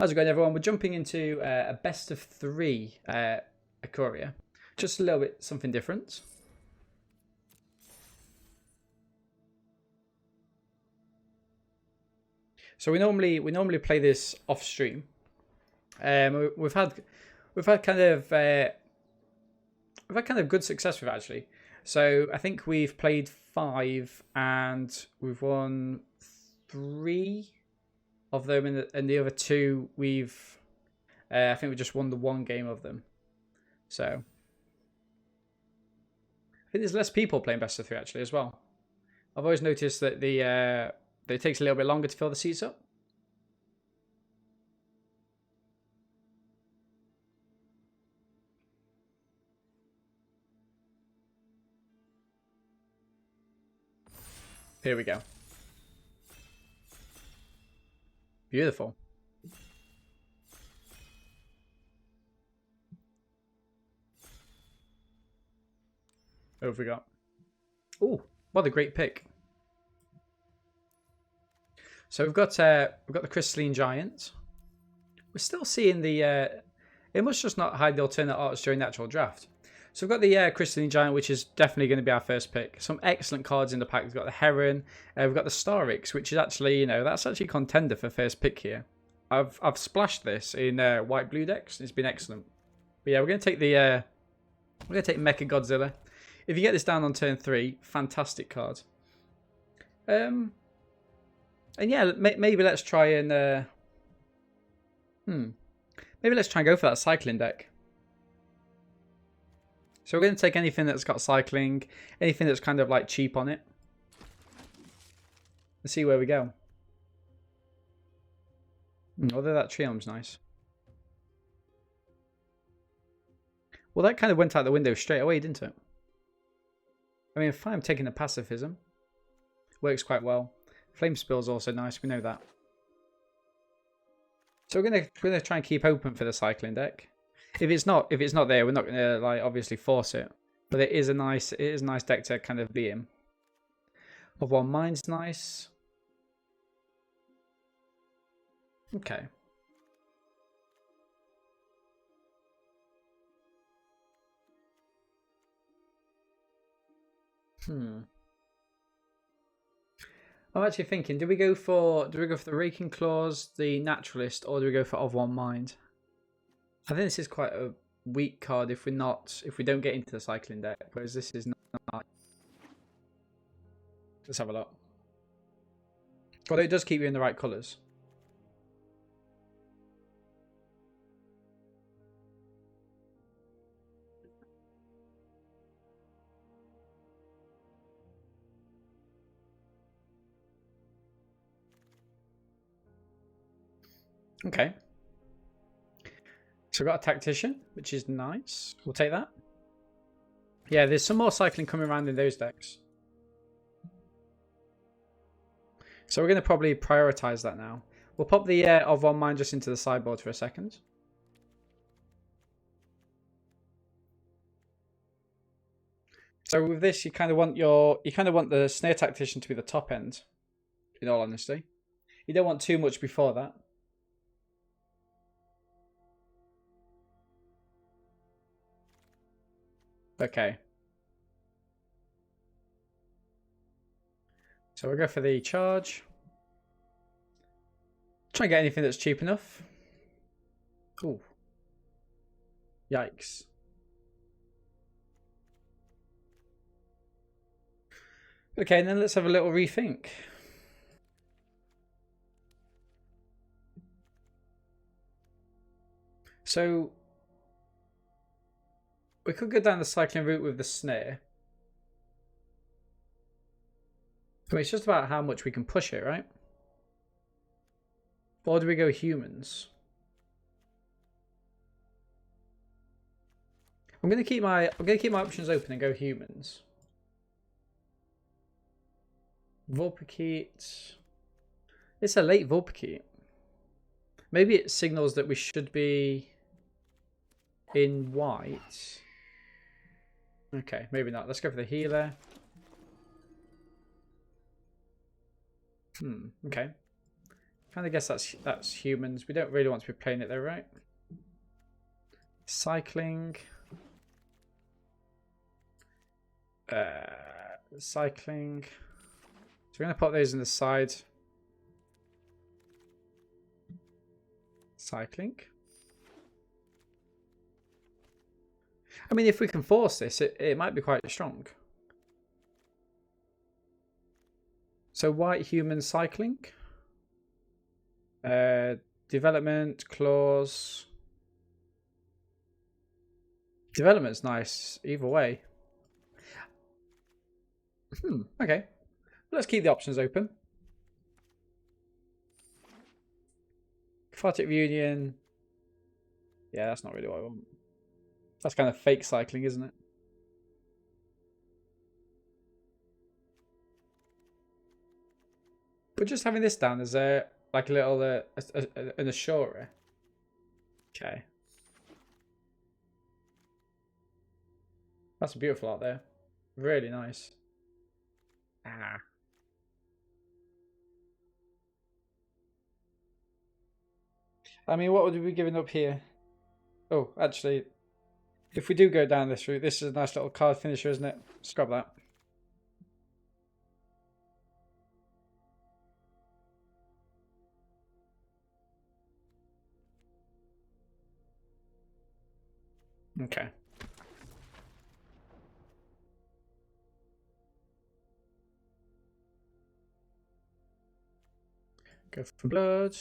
How's it going, everyone? We're jumping into a best of 3 Ikoria. Just a little bit something different. So we normally play this off stream. We've had kind of good success with it, actually. So I think we've played 5 and we've won 3 of them, and the other 2 we've I think we just won the 1 game of them. So I think there's less people playing best of 3 actually as well. I've always noticed that that it takes a little bit longer to fill the seats up. Here we go. Beautiful. What have we got? Oh, what a great pick. So we've got the Crystalline Giant. We're still seeing the it must just not hide the alternate arts during the actual draft. So we've got the Crystalline Giant, which is definitely going to be our first pick. Some excellent cards in the pack. We've got the Heron, we've got the Starix, which is actually, that's actually a contender for first pick here. I've splashed this in white blue decks. It's been excellent. But yeah, we're going to take the Mecha Godzilla. If you get this down on turn 3, fantastic card. And yeah, maybe let's try and maybe let's try and go for that cycling deck. So we're going to take anything that's got cycling, anything that's kind of like cheap on it. Let's see where we go. Although that Triumph's nice. Well, that kind of went out the window straight away, didn't it? I mean, fine, I'm taking the pacifism. Works quite well. Flame Spill's also nice, we know that. So we're gonna try and keep open for the cycling deck. If it's not there, we're not gonna like obviously force it. But it is a nice deck to kind of be in. Of One Mind's nice. Okay. I'm actually thinking, do we go for the Raking Claws, the Naturalist, or do we go for Of One Mind? I think this is quite a weak card if we don't get into the cycling deck, whereas this is not. Let's have a look. Although it does keep you in the right colours. Okay. So we've got a Tactician, which is nice. We'll take that. Yeah, there's some more cycling coming around in those decks. So we're going to probably prioritize that now. We'll pop the Of One Mind just into the sideboard for a second. So with this, you kind of want the Snare Tactician to be the top end, in all honesty. You don't want too much before that. Okay. So we'll go for the charge. Try and get anything that's cheap enough. Ooh. Yikes. Okay, and then let's have a little rethink. So we could go down the cycling route with the snare. I mean, it's just about how much we can push it, right? Or do we go humans? I'm gonna keep my options open and go humans. Vulpikeet. It's a late Vulpikeet. Maybe it signals that we should be in white. Okay, maybe not. Let's go for the healer. Okay. Kind of guess that's humans. We don't really want to be playing it though, right? Cycling. Cycling. So we're going to put those in the side. Cycling. I mean, if we can force this, it might be quite strong. So white human cycling. Development, clause. Development's nice either way. Okay. Let's keep the options open. Cathartic Reunion. Yeah, that's not really what I want. That's kind of fake cycling, isn't it? But just having this down as a like a little an assurer. Okay. That's beautiful out there. Really nice. Ah. I mean, what would we be giving up here? Oh, actually, if we do go down this route, this is a nice little card finisher, isn't it? Scrub that. Okay. Go for blood.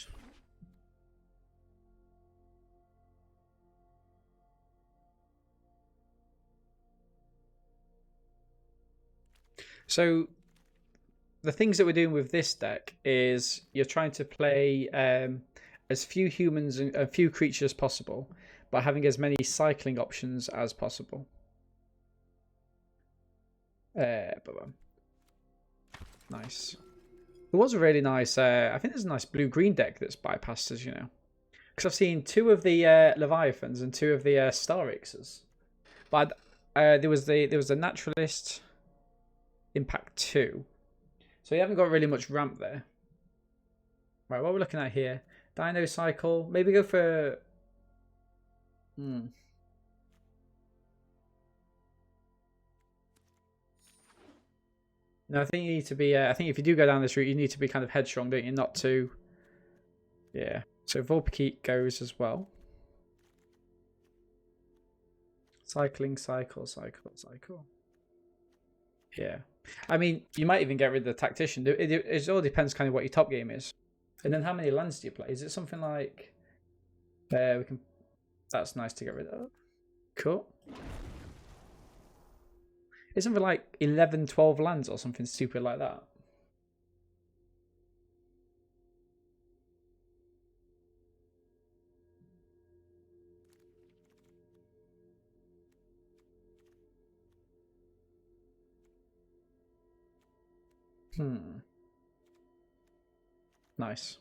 So the things that we're doing with this deck is you're trying to play as few humans and a few creatures as possible, by having as many cycling options as possible. Nice. There was a really nice, I think there's a nice blue-green deck that's bypassed us, you know. Because I've seen 2 of the Leviathans and 2 of the Star X's. But there was the Naturalist Impact 2. So you haven't got really much ramp there. Right, what we're looking at here. Dino Cycle. Maybe go for... No, I think you need to be... I think if you do go down this route, you need to be kind of headstrong, don't you? Not too... Yeah. So Vulpikeet goes as well. Cycling, cycle. Yeah. I mean, you might even get rid of the Tactician. It all depends kind of what your top game is. And then how many lands do you play? Is it something like... we can... That's nice to get rid of. Cool. It's something like 11, 12 lands or something stupid like that. Nice.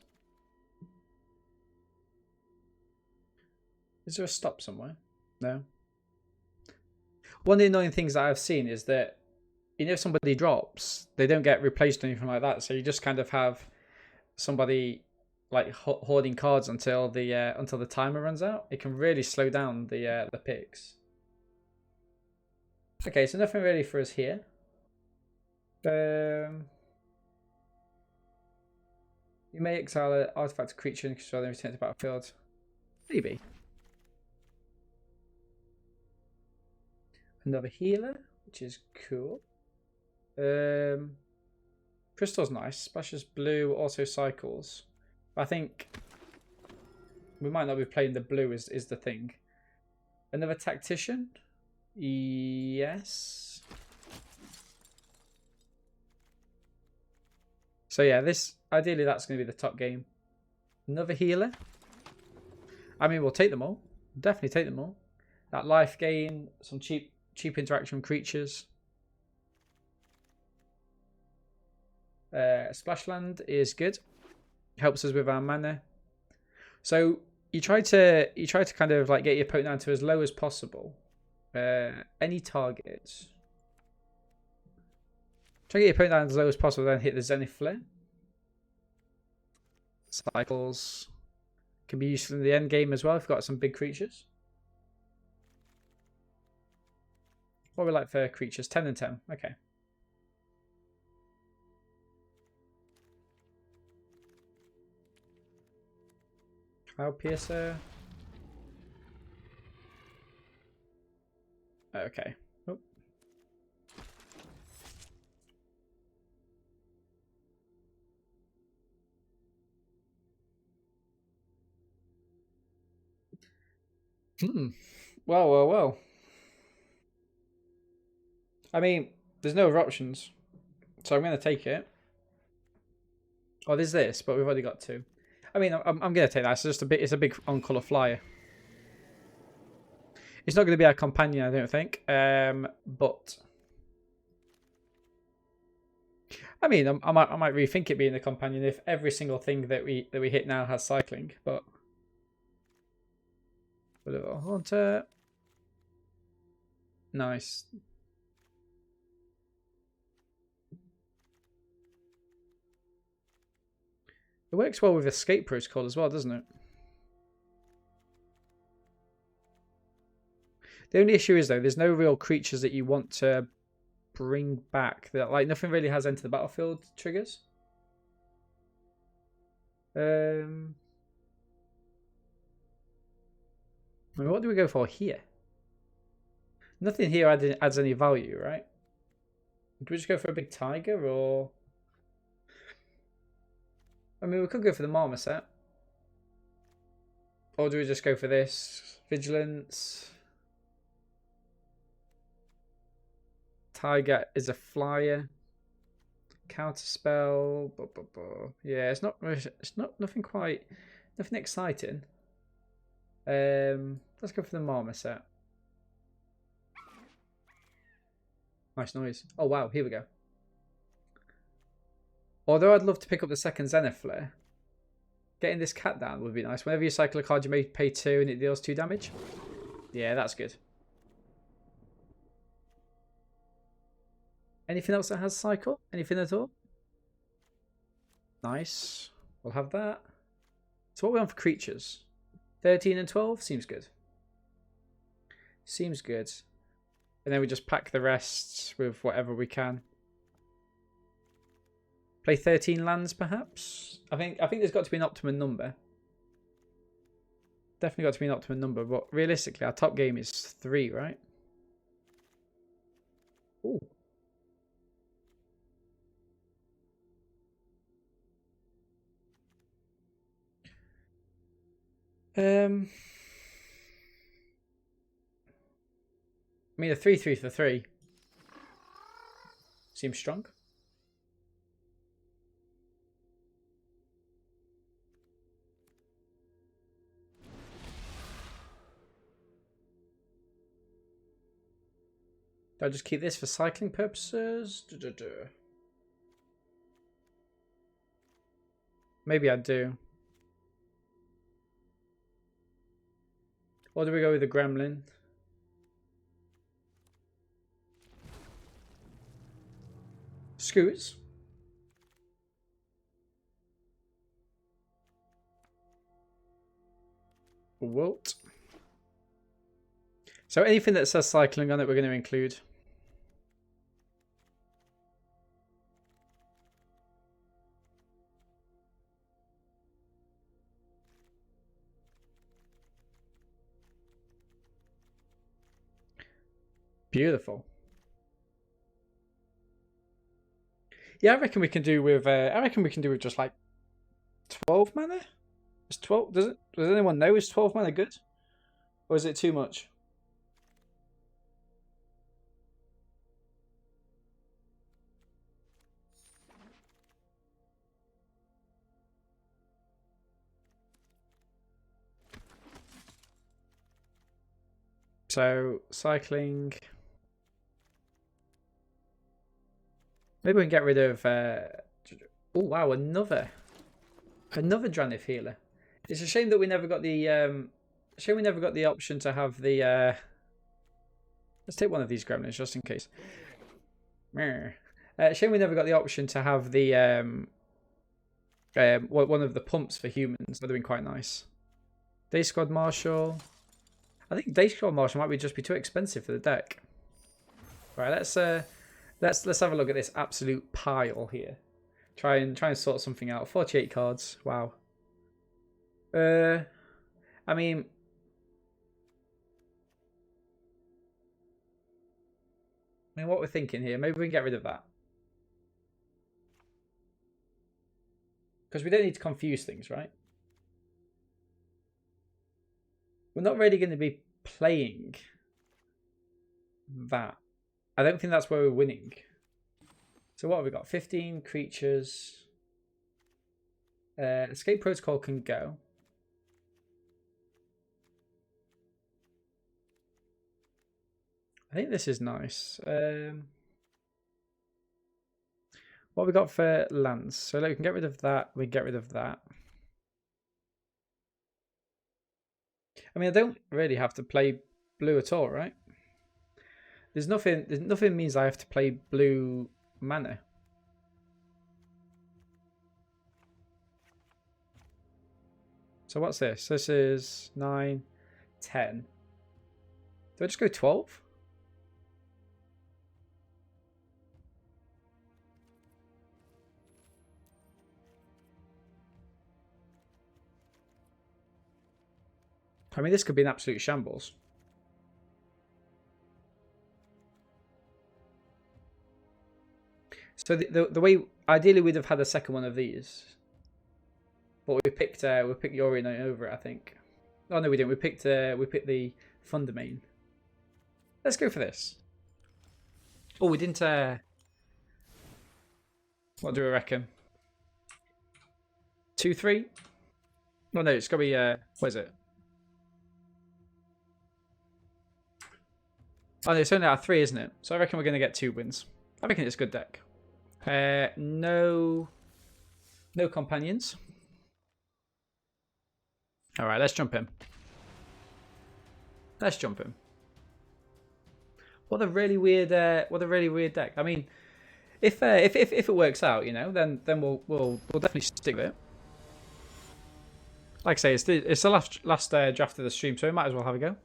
Is there a stop somewhere? No. One of the annoying things that I've seen is that, you know, if somebody drops, they don't get replaced or anything like that. So you just kind of have somebody like hoarding cards until the timer runs out. It can really slow down the picks. Okay, so nothing really for us here. You may exile an artifact creature and control them return to the battlefield. Maybe. Another healer, which is cool. Crystal's nice. Splashes blue, also cycles. I think we might not be playing the blue is the thing. Another Tactician? Yes. So yeah, ideally that's going to be the top game. Another healer. I mean, we'll take them all. Definitely take them all. That life gain, some cheap interaction with creatures. Splashland is good. Helps us with our mana. So you try to kind of like get your opponent down to as low as possible. Any targets. Try to get your opponent down as low as possible, then hit the Zenith Flare. Cycles can be useful in the end game as well if you've got some big creatures. What are we like for creatures? 10 and 10. Okay. Cloud Piercer. Okay. Oh. Well. I mean, there's no other options, so I'm going to take it. Oh, there's this, but we've already got 2. I mean, I'm going to take that. It's just a bit. It's a big on-color flyer. It's not going to be our companion, I don't think. But I mean, I might rethink it being the companion if every single thing that we hit now has cycling. But whatever. Hunter. Nice. It works well with Escape Protocol as well, doesn't it? The only issue is, though, there's no real creatures that you want to bring back. That, like, nothing really has Enter the Battlefield triggers. I mean, what do we go for here? Nothing here adds any value, right? Do we just go for a big tiger, or... I mean, we could go for the Marmoset. Or do we just go for this? Vigilance. Tiger is a flyer. Counterspell. Yeah, it's not nothing exciting. Let's go for the Marmoset. Nice noise. Oh wow, here we go. Although I'd love to pick up the second Zenith Flare, getting this cat down would be nice. Whenever you cycle a card, you may pay 2 and it deals 2 damage. Yeah, that's good. Anything else that has cycle? Anything at all? Nice. We'll have that. So what are we on for creatures? 13 and 12? Seems good. Seems good. And then we just pack the rest with whatever we can. Play 13 lands, perhaps? I think there's got to be an optimum number. Definitely got to be an optimum number, but realistically, our top game is 3, right? Ooh. I mean, a 3/3 for 3 seems strong. Do I just keep this for cycling purposes? Maybe I do. Or do we go with the Gremlin? Scoots. Wilt. So anything that says cycling on it, we're going to include. Beautiful. Yeah, I reckon we can do with. I reckon we can do with just like 12 mana. Is 12? Does anyone know? Is 12 mana good, or is it too much? So cycling. Maybe we can get rid of. Oh wow, another Dranith healer. It's a shame that we never got the. Shame we never got the option to have the. Let's take one of these gremlins just in case. Shame we never got the option to have the one of the pumps for humans. They're doing quite nice. Day Squad Marshal. I think Day Squad Marshal might just be too expensive for the deck. Right, let's have a look at this absolute pile here. Try and sort something out. 48 cards. Wow. I mean, what we're thinking here, maybe we can get rid of that. Because we don't need to confuse things, right? We're not really going to be playing that. I don't think that's where we're winning. So what have we got? 15 creatures. Escape Protocol can go. I think this is nice. What have we got for lands? So we can get rid of that. We can get rid of that. I mean, I don't really have to play blue at all, right? There's nothing means I have to play blue mana. So what's this? This is 9, 10. Do I just go 12? I mean, this could be an absolute shambles. So the way ideally we'd have had a second one of these, but we picked Ikoria over it, I think. Oh no, we didn't. We picked the Thundermane. Let's go for this. Oh, we didn't. What do we reckon? 2-3. Oh no, it's gotta be. What is it? Oh no, it's only out of 3, isn't it? So I reckon we're gonna get 2 wins. I reckon it's a good deck. No companions. All right, let's jump in. Let's jump in. What a really weird deck. I mean, if it works out, you know, then we'll definitely stick with it. Like I say, it's the last draft of the stream, so we might as well have a go.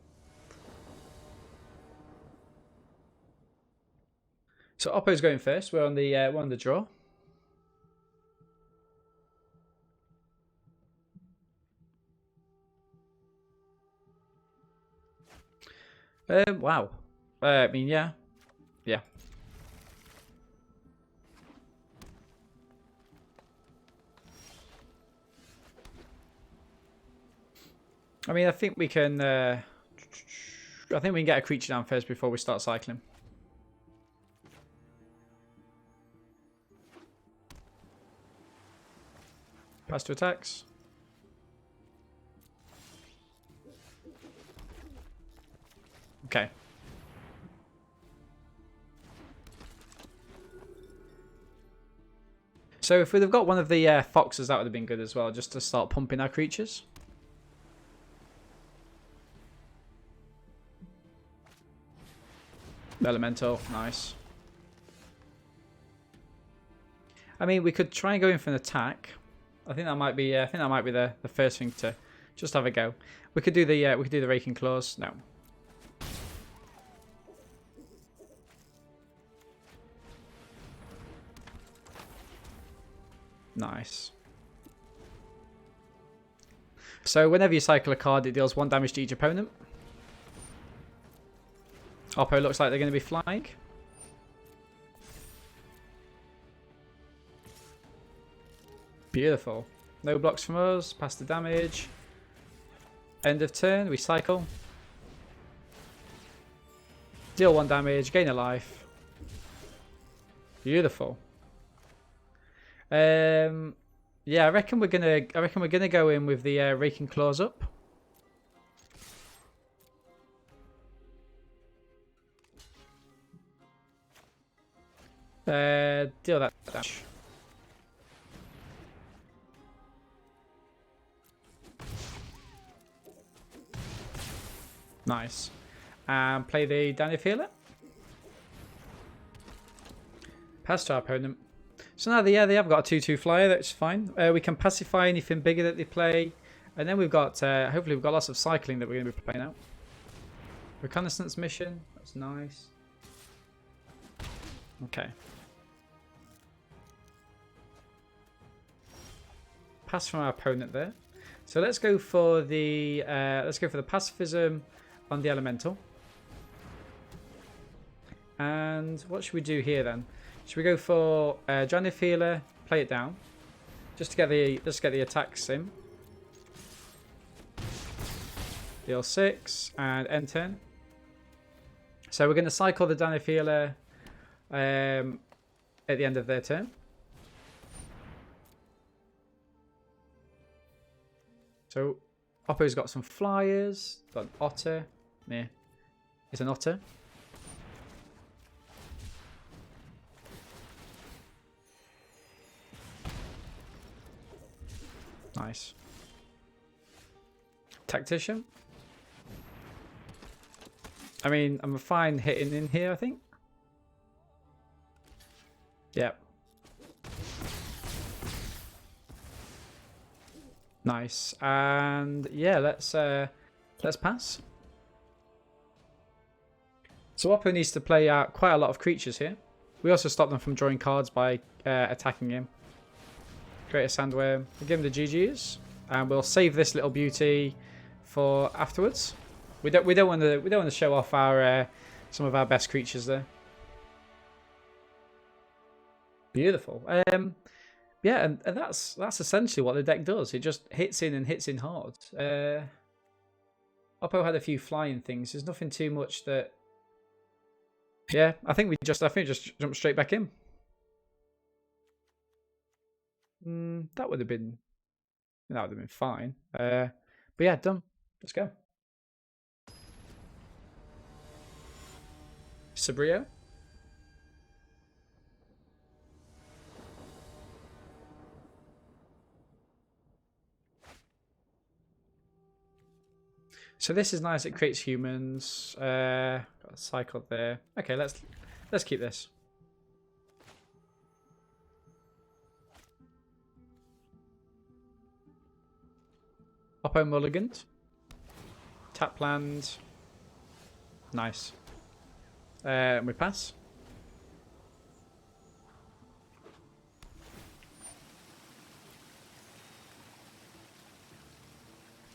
So Oppo's going first. We're on the draw. Wow. I mean, yeah. I mean, I think we can. I think we can get a creature down first before we start cycling. Pass to attacks. Okay. So if we'd have got one of the foxes, that would have been good as well, just to start pumping our creatures. Elemental, nice. I mean, we could try and go in for an attack. I think that might be. The first thing to just have a go. We could do the raking claws. No. Nice. So whenever you cycle a card, it deals 1 damage to each opponent. Oppo looks like they're going to be flying. Beautiful. No blocks from us. Pass the damage. End of turn. We cycle. Deal 1 damage. Gain a life. Beautiful. Yeah, I reckon we're gonna go in with the raking claws up. Deal that damage. Nice. And play the Daniel Feeler. Pass to our opponent. So now they have got a 2/2 flyer. That's fine. We can pacify anything bigger that they play, and then we've got hopefully we've got lots of cycling that we're going to be playing out. Reconnaissance mission. That's nice. Okay. Pass from our opponent there. So let's go for the pacifism on the elemental. And what should we do here then? Should we go for Giant Healer, play it down, just to get the attacks in. Deal 6 and end turn. So we're going to cycle the Giant Healer at the end of their turn. So Oppo's got some flyers, got an otter. Yeah, it's an otter. Nice. Tactician. I mean, I'm fine hitting in here, I think. Yep. Nice. And yeah, let's pass. So Oppo needs to play out quite a lot of creatures here. We also stop them from drawing cards by attacking him. Create a sandworm. We'll give him the GGs, and we'll save this little beauty for afterwards. We don't want to show off our some of our best creatures there. Beautiful. Yeah, and that's essentially what the deck does. It just hits in and hits in hard. Oppo had a few flying things. There's nothing too much that. Yeah, I think we just jump straight back in. That would have been fine. But yeah, done. Let's go. Sabrio. So this is nice. It creates humans. Got a cycle there. Okay, let's keep this. Oppo mulligans. Tap land. Nice. We pass.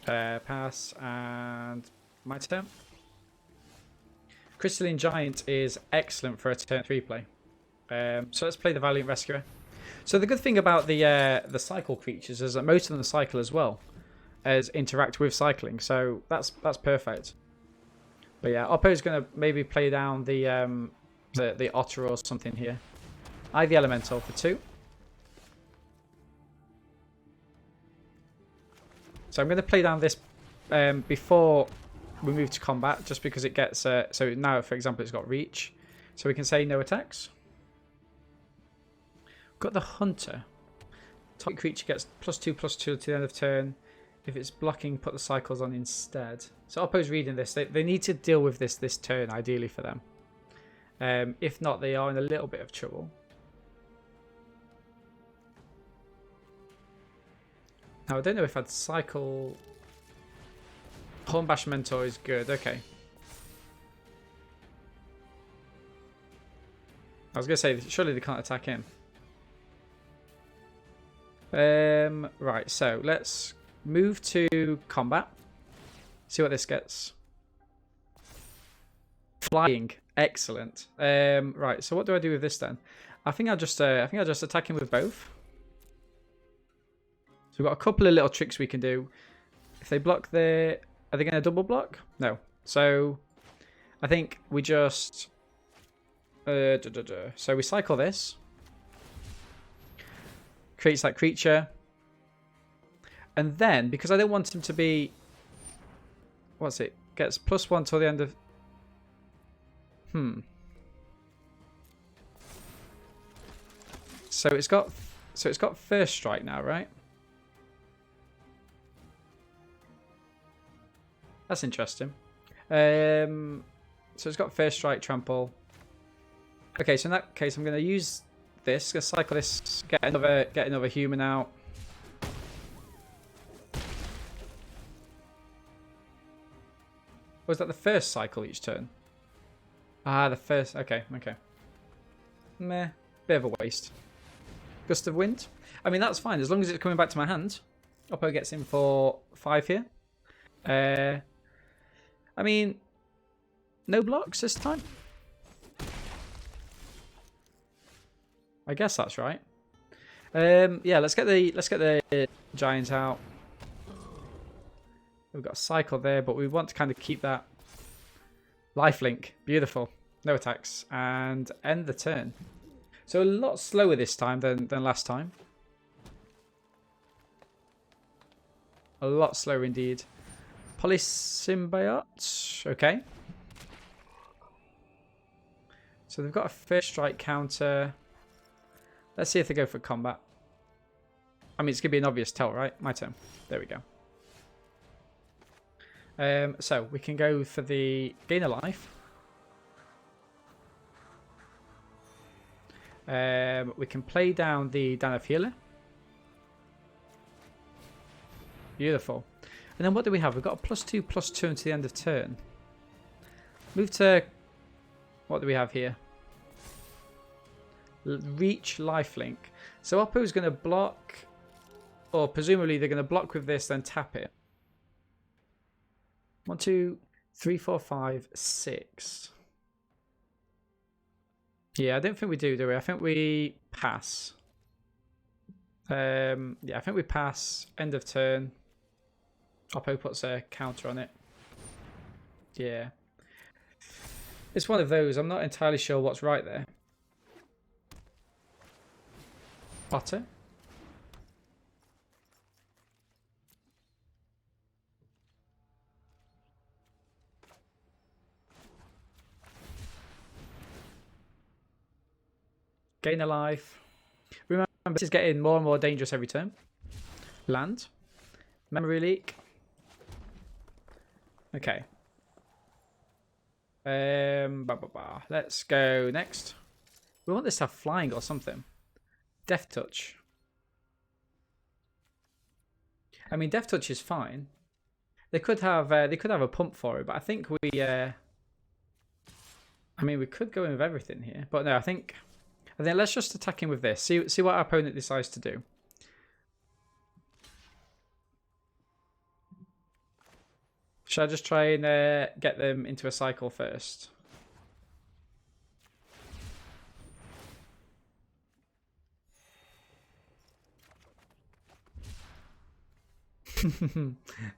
Pass and my turn. Crystalline Giant is excellent for a turn 3 play. So let's play the Valiant Rescuer. So the good thing about the cycle creatures is that most of them cycle as well as interact with cycling. So that's perfect. But yeah, Oppo's gonna maybe play down the otter or something here. Ivy Elemental for 2. So I'm going to play down this before we move to combat, just because it gets... so now, for example, it's got reach. So we can say no attacks. We've got the Hunter. Target creature gets +2/+2 to the end of turn. If it's blocking, put the cycles on instead. So Oppo's reading this. They need to deal with this turn, ideally, for them. If not, they are in a little bit of trouble. Now, I don't know if I'd cycle... Hornbash Mentor is good. Okay. I was going to say, surely they can't attack him. Right, so let's move to combat. See what this gets. Flying. Excellent. Right, so what do I do with this then? I think I'll just attack him with both. So we've got a couple of little tricks we can do. If they block there, are they going to double block? No. So I think we just... So we cycle this. Creates that creature. And then, because I don't want him to be... What's it? Gets +1 till the end of... So it's got first strike now, right? That's interesting. So it's got first strike, trample. Okay, so in that case, I'm going to use this. Let's cycle this. Get another human out. Was that the first cycle each turn? Ah, the first. Okay. Meh. Bit of a waste. Gust of wind. I mean, that's fine as long as it's coming back to my hand. Oppo gets in for 5 here. I mean, no blocks this time. I guess that's right. Yeah, let's get the giants out. We've got a cycle there, but we want to kind of keep that lifelink. Beautiful. No attacks and end the turn. So a lot slower this time than last time. A lot slower indeed. Polysymbiote. Okay. So they've got a first strike counter. Let's see if they go for combat. I mean, it's going to be an obvious tell, right? My turn. There we go. So we can go for the gain a life. We can play down the Danav Healer. Beautiful. And then what do we have? We've got a +2/+2 until the end of turn. Move to... What do we have here? Reach lifelink. So Oppo's going to block... Or presumably they're going to block with this, then tap it. 1, 2, 3, 4, 5, 6. Yeah, I don't think we do we? I think we pass. Yeah, I think we pass. End of turn. Oppo puts a counter on it. Yeah. It's one of those. I'm not entirely sure what's right there. Butter. Gain a life. Remember, this is getting more and more dangerous every turn. Land. Memory leak. Okay. Let's go next. We want this to have flying or something. Death touch. I mean, death touch is fine. They could have a pump for it, but I think we. I mean, we could go in with everything here, but no, I think let's just attack him with this. See what our opponent decides to do. Should I just try and get them into a cycle first?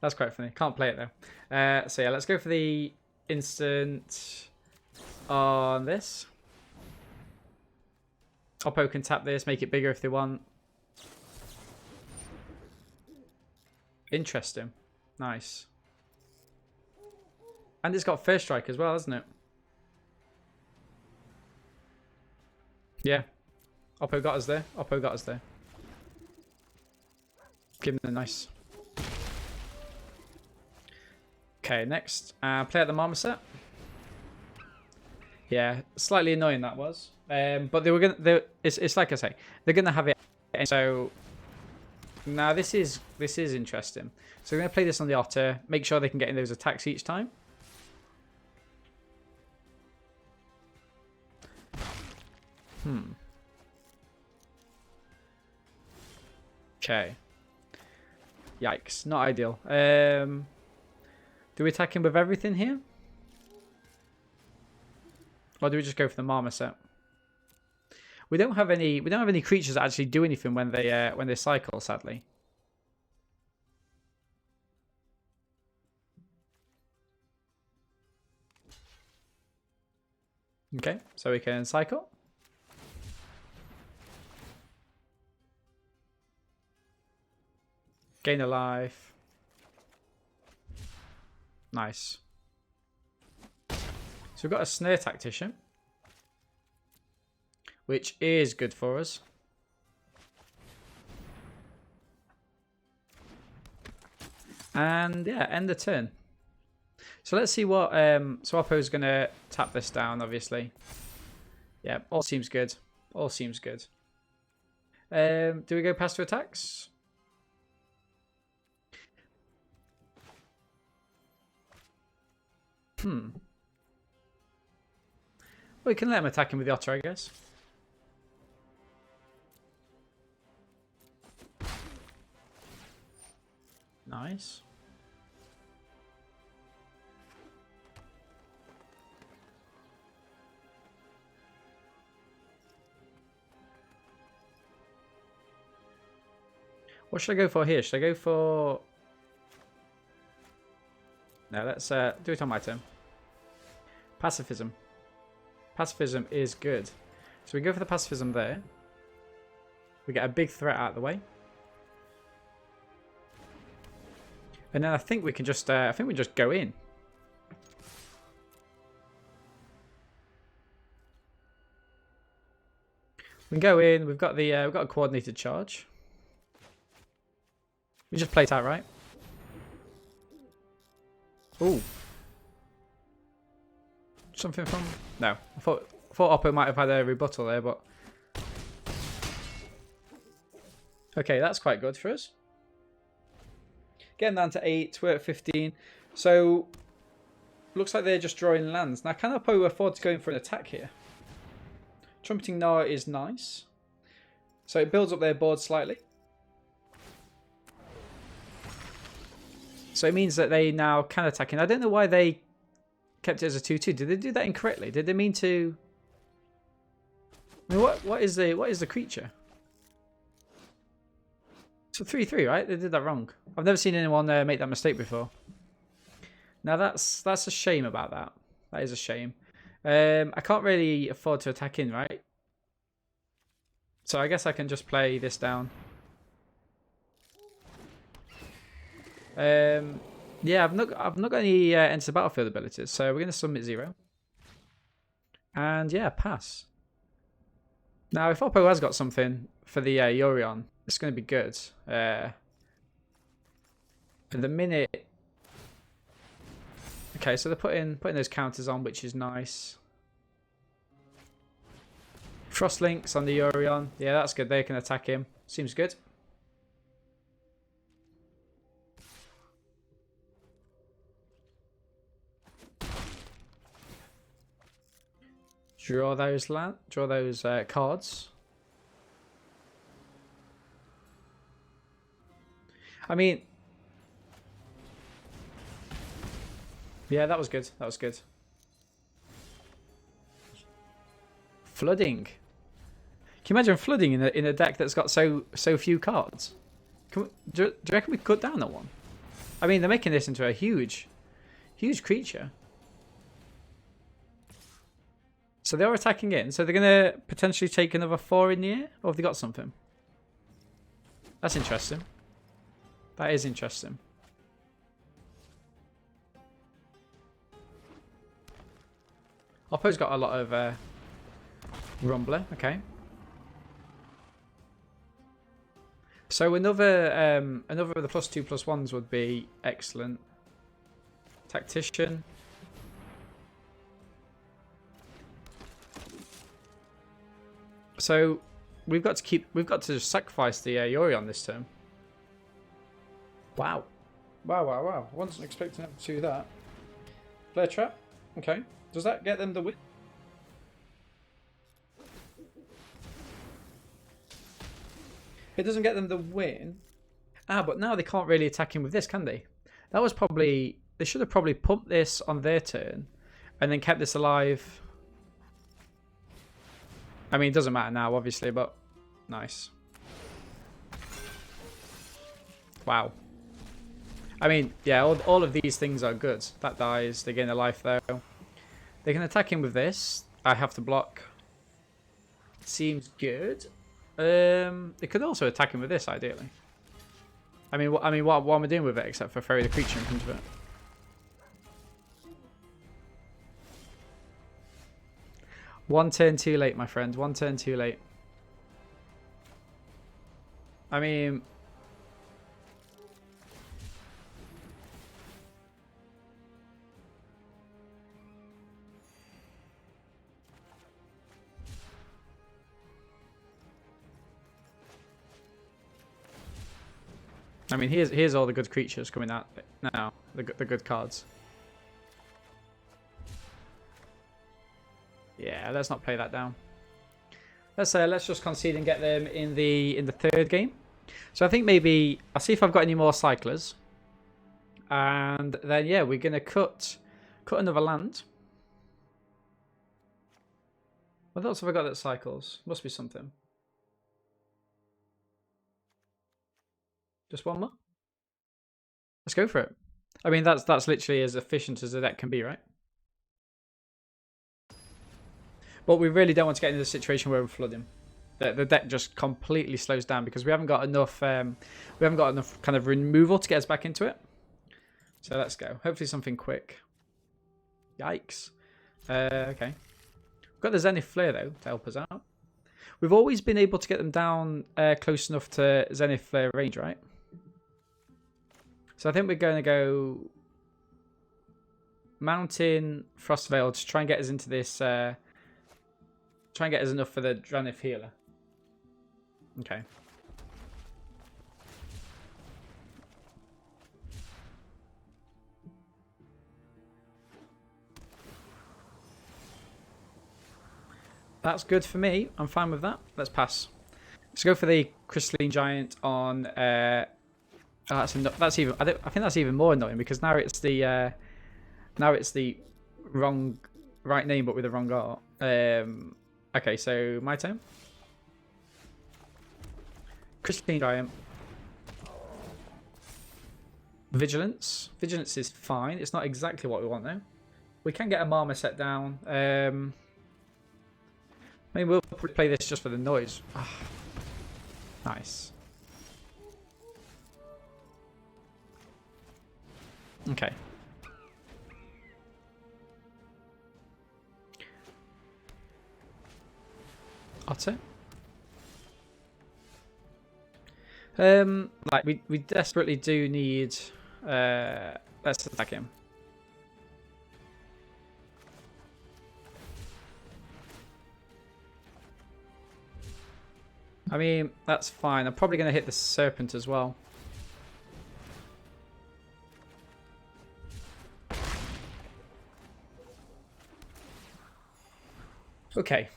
That's quite funny. Can't play it though. So yeah, let's go for the instant on this. Oppo can tap this, make it bigger if they want. Interesting. Nice. And it's got first strike as well, hasn't it? Yeah. Oppo got us there. Oppo got us there. Give him the nice. Okay, next. Play at the marmoset. Yeah, slightly annoying that was. But they were gonna. It's like I say, they're gonna have it. And so now this is interesting. So we're gonna play this on the otter. Make sure they can get in those attacks each time. Okay. Yikes, not ideal. Do we attack him with everything here? Or do we just go for the marmoset? We don't have any creatures that actually do anything when they cycle, sadly. Okay, so we can cycle. Gain a life. Nice. So we've got a snare tactician, which is good for us. And yeah, end the turn. So let's see what so Oppo's gonna tap this down, obviously. Yeah, all seems good. All seems good. Do we go past to attacks? We can let him attack him with the otter, I guess. Nice. What should I go for here? Should I go for... No, let's do it on my turn. Pacifism. Pacifism is good. So we go for the pacifism there. We get a big threat out of the way. And then I think we can just we just go in. We can go in. We've got a coordinated charge. We just play it out, right? Ooh. Something from... No. I thought Oppo might have had a rebuttal there, but... Okay, that's quite good for us. Getting down to 8. We're at 15. So, looks like they're just drawing lands. Now, can Oppo afford to go in for an attack here? Trumpeting Gnar is nice. So, it builds up their board slightly. So, it means that they now can attack. And I don't know why they kept it as a 2-2. Did they do that incorrectly? Did they mean to... I mean, what is the creature? It's a 3-3, right? They did that wrong. I've never seen anyone make that mistake before. Now that's a shame about that. That is a shame. I can't really afford to attack in, right? So I guess I can just play this down. Yeah, I've not got any enter the battlefield abilities, so we're going to submit 0. And yeah, pass. Now, if Oppo has got something for the Yorion, it's going to be good. At the minute... Okay, so they're putting those counters on, which is nice. Frost Links on the Yorion. Yeah, that's good. They can attack him. Seems good. Draw those cards. I mean, yeah, that was good. That was good. Flooding. Can you imagine flooding in a deck that's got so few cards? Do you reckon we could cut down that one? I mean, they're making this into a huge creature. So they are attacking in. So they're going to potentially take another 4 in the air? Or have they got something? That's interesting. That is interesting. Oppo's got a lot of Rumbler. Okay. So another of the +2/+1s would be excellent. Tactician. So we've got to sacrifice the Yorion this turn. Wow. Wow. I wasn't expecting them to do that. Flare trap. Okay. Does that get them the win? It doesn't get them the win. Ah, but now they can't really attack him with this, can they? That was probably... They should have probably pumped this on their turn and then kept this alive. I mean, it doesn't matter now, obviously, but nice. Wow. I mean, yeah, all of these things are good. That dies. They gain a life, though. They can attack him with this. I have to block. Seems good. They could also attack him with this, ideally. I mean, what am I doing with it except for throw the creature in front of it? One turn too late, my friend. One turn too late. I mean... I mean, here's all the good creatures coming out now. The good cards. Yeah, let's not play that down. Let's just concede and get them in the third game. So I think maybe I'll see if I've got any more cyclers, and then yeah, we're gonna cut another land. What else have I got that cycles? Must be something. Just one more. Let's go for it. I mean, that's literally as efficient as the deck can be, right? But we really don't want to get into the situation where we're flooding. The deck just completely slows down because we haven't got enough. We haven't got enough kind of removal to get us back into it. So let's go. Hopefully something quick. Yikes. Okay. We've got the Zenith Flare though to help us out. We've always been able to get them down close enough to Zenith Flare range, right? So I think we're going to go Mountain Frostveil to try and get us into this. Try and get us enough for the Dranith Healer. Okay. That's good for me. I'm fine with that. Let's pass. Let's go for the Crystalline Giant on. That's even. I think that's even more annoying because now it's the right name but with the wrong art. Okay, so my turn. Crystalline Giant. Vigilance. Vigilance is fine. It's not exactly what we want though. We can get a Marmoset down. I mean, we'll play this just for the noise. Oh, nice. Okay. Otter. Like we desperately do need. Let's attack him. I mean, that's fine. I'm probably going to hit the Serpent as well. Okay.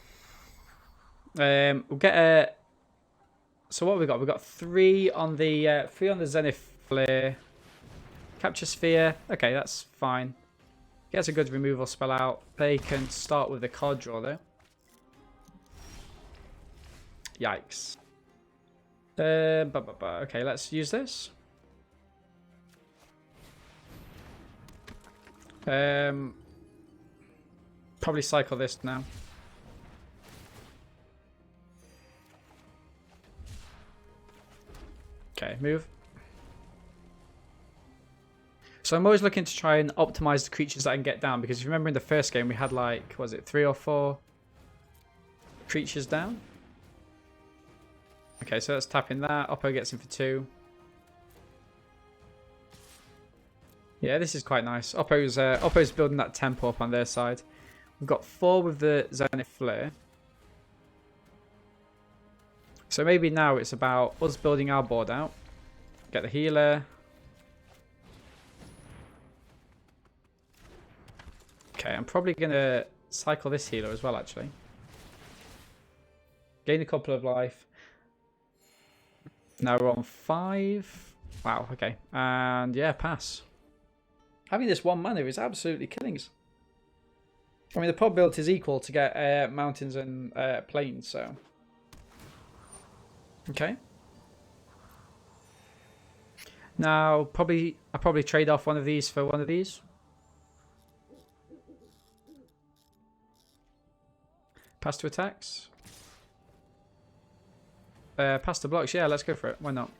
We'll get a. So what have we got? We've got three on the Zenith Flare. Capture Sphere. Okay, that's fine. Gets a good removal spell out. They can start with the card draw though. Yikes. Okay, let's use this. Probably cycle this now. Okay, move. So I'm always looking to try and optimize the creatures that I can get down because if you remember in the first game we had like, was it 3 or 4 creatures down? Okay, so let's tap in that. Oppo gets in for 2. Yeah, this is quite nice. Oppo's building that tempo up on their side. We've got 4 with the Zenith Flare. So maybe now it's about us building our board out. Get the healer. Okay, I'm probably going to cycle this healer as well, actually. Gain a couple of life. Now we're on 5. Wow, okay. And yeah, pass. Having this 1 mana is absolutely killing us. I mean, the probability is equal to get mountains and plains, so. Okay. Now, I'll probably trade off one of these for one of these. Pass to attacks. Pass to blocks. Yeah, let's go for it. Why not?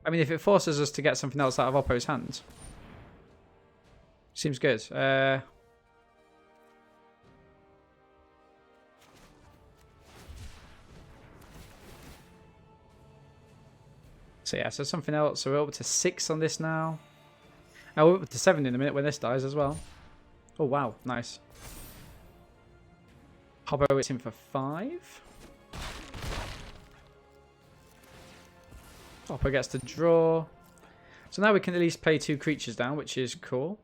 I mean, if it forces us to get something else out of Oppo's hands. Seems good. So yeah, so something else. So we're up to 6 on this now. Oh, we're up to 7 in a minute when this dies as well. Oh, wow. Nice. Hobbo is in for 5. Hopper gets to draw. So now we can at least play 2 creatures down, which is cool.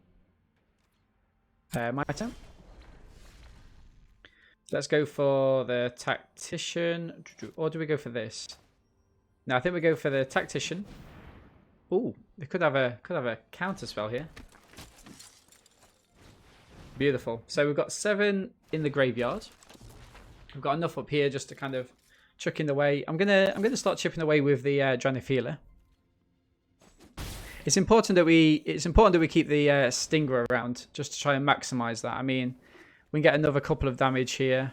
My turn. Let's go for the Tactician. Or do we go for this? No, I think we go for the Tactician. Ooh, they could have a counter spell here. Beautiful. So we've got 7 in the graveyard. We've got enough up here just to kind of chuck in the way. I'm gonna start chipping away with the Drannithila. It's important that we keep the Stinger around just to try and maximize that. I mean, we can get another couple of damage here.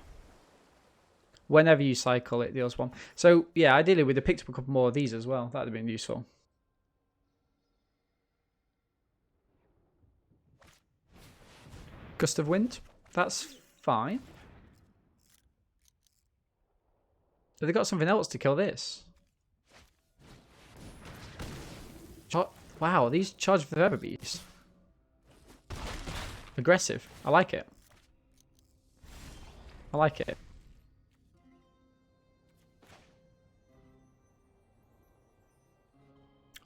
Whenever you cycle, it deals 1. So yeah, ideally we'd have picked up a couple more of these as well. That'd have been useful. Gust of Wind. That's fine. But they got something else to kill this. Wow, these charge for the Feather Beast. Aggressive. I like it. I like it.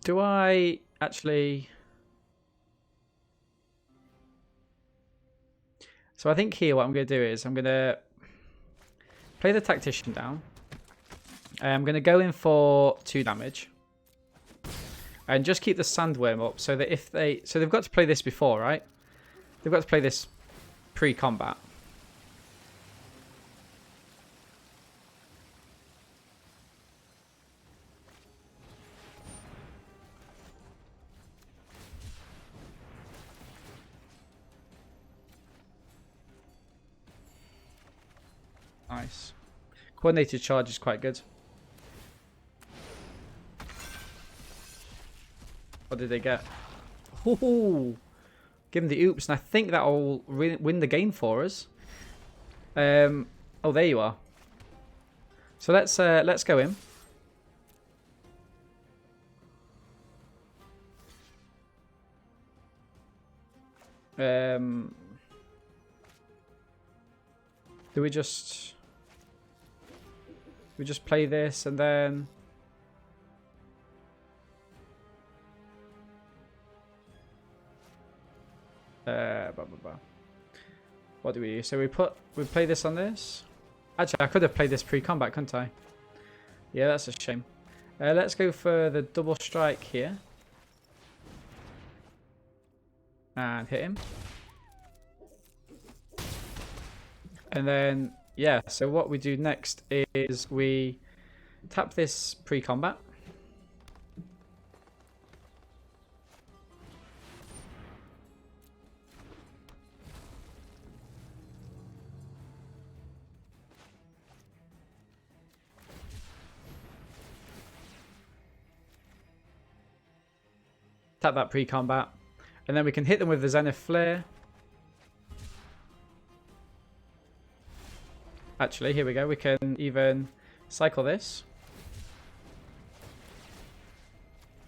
Do I actually... So I think here what I'm going to do is I'm going to play the Tactician down. I'm going to go in for 2 damage. And just keep the Sandworm up so that if they... So they've got to play this before, right? They've got to play this pre-combat. Nice. Coordinated charge is quite good. What did they get? Ooh, give them the oops, and I think that'll win the game for us. Oh, there you are. So let's go in. Do we just play this and then? What do we do? So we play this on this. Actually, I could have played this pre-combat, couldn't I? Yeah, that's a shame. Let's go for the double strike here. And hit him. And then, yeah, so what we do next is we tap this pre-combat. Tap that pre-combat. And then we can hit them with the Zenith Flare. Actually, here we go. We can even cycle this.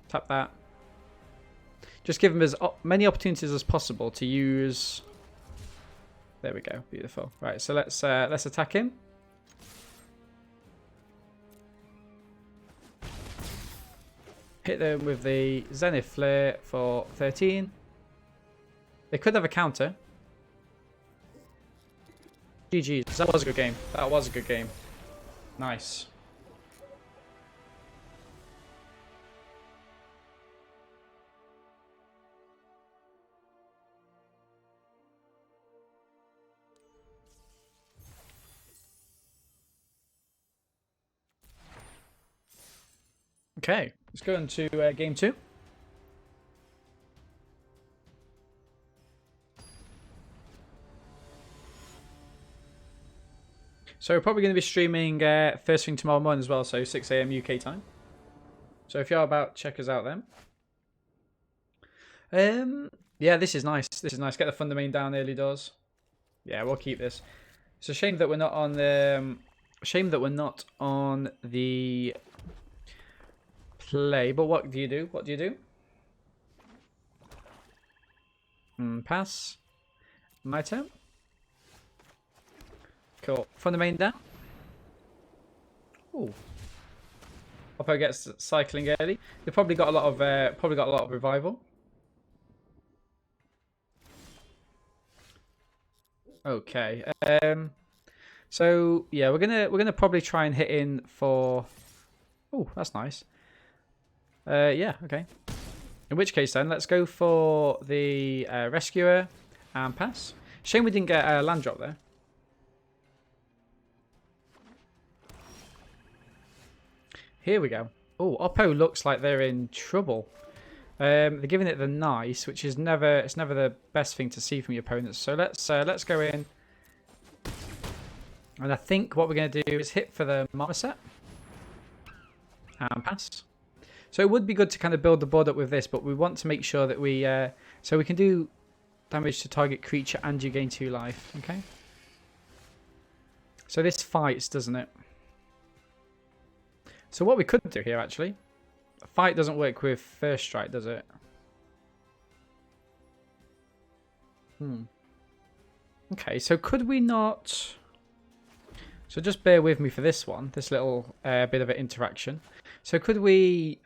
Tap that. Just give them as many opportunities as possible to use. There we go. Beautiful. Right, so let's attack him. Hit them with the Zenith Flare for 13. They could have a counter. GG's. That was a good game. That was a good game. Nice. Okay, let's go into game 2. So we're probably going to be streaming first thing tomorrow morning as well, so 6 AM UK time. So if you're about, check us out then. Yeah, this is nice. This is nice. Get the Thundermane down early doors. Yeah, we'll keep this. It's a shame that we're not on the play. But what do you do? What do you do? Pass. My turn. Cool. Thundermane down. Ooh. Oppo gets cycling early. They've probably got a lot of revival. Okay. So yeah, we're gonna probably try and hit in for. Oh, that's nice. Yeah. Okay. In which case, then let's go for the rescuer and pass. Shame we didn't get a land drop there. Here we go. Oh, Oppo looks like they're in trouble. They're giving it the nice, which is never the best thing to see from your opponents. So let's go in. And I think what we're going to do is hit for the marmoset and pass. So it would be good to kind of build the board up with this, but we want to make sure that we so we can do damage to target creature and you gain 2 life. Okay. So this fights, doesn't it? So what we could do here, actually, fight doesn't work with first strike, does it? Okay, so could we not? So just bear with me for this one, this little bit of an interaction. So could we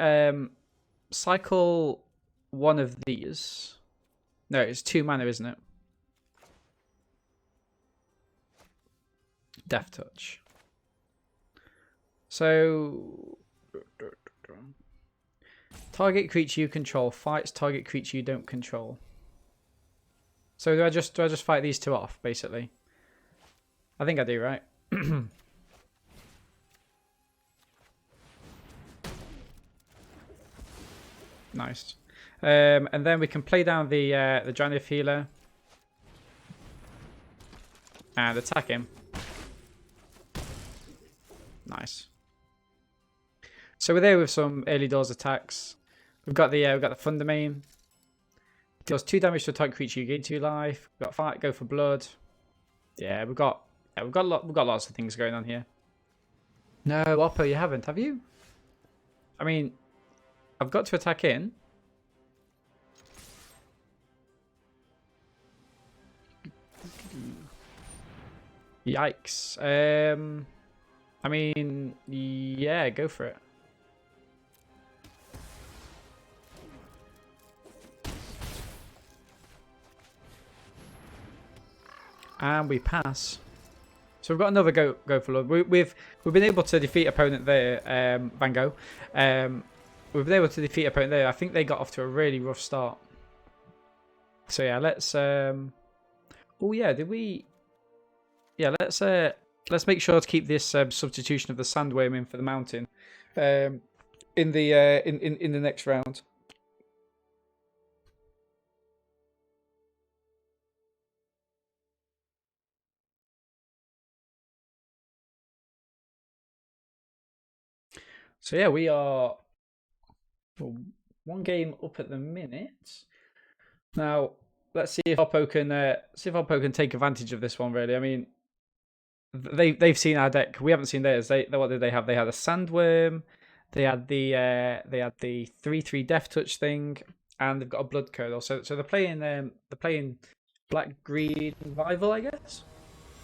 cycle one of these? No, it's 2 mana, isn't it? Death Touch. So target creature you control fights target creature you don't control. So do I just fight these 2 off, basically? I think I do, right? Nice. And then we can play down the Giant Healer and attack him. Nice. So we're there with some early doors attacks. We've got the Thunder Main. Deals 2 damage to a target creature. You gain 2 life. We've got fight. Go for blood. Yeah, we've got lots of things going on here. No, Oppo, you haven't, have you? I mean, I've got to attack in. Yikes. I mean, yeah, go for it. And we pass. So we've got another go for Lord. We've been able to defeat opponent there, Van Gogh. We've been able to defeat opponent there. I think they got off to a really rough start. So yeah, let's. Oh yeah, did we? Yeah, let's make sure to keep this substitution of the sandworm in for the mountain, in the next round. So yeah, we are 1 game up at the minute. Now let's see if Oppo can take advantage of this one. Really, I mean, they've seen our deck. We haven't seen theirs. What did they have? They had a sandworm. They had the 3/3 death touch thing, and they've got a blood curdle. So they're playing black green revival, I guess.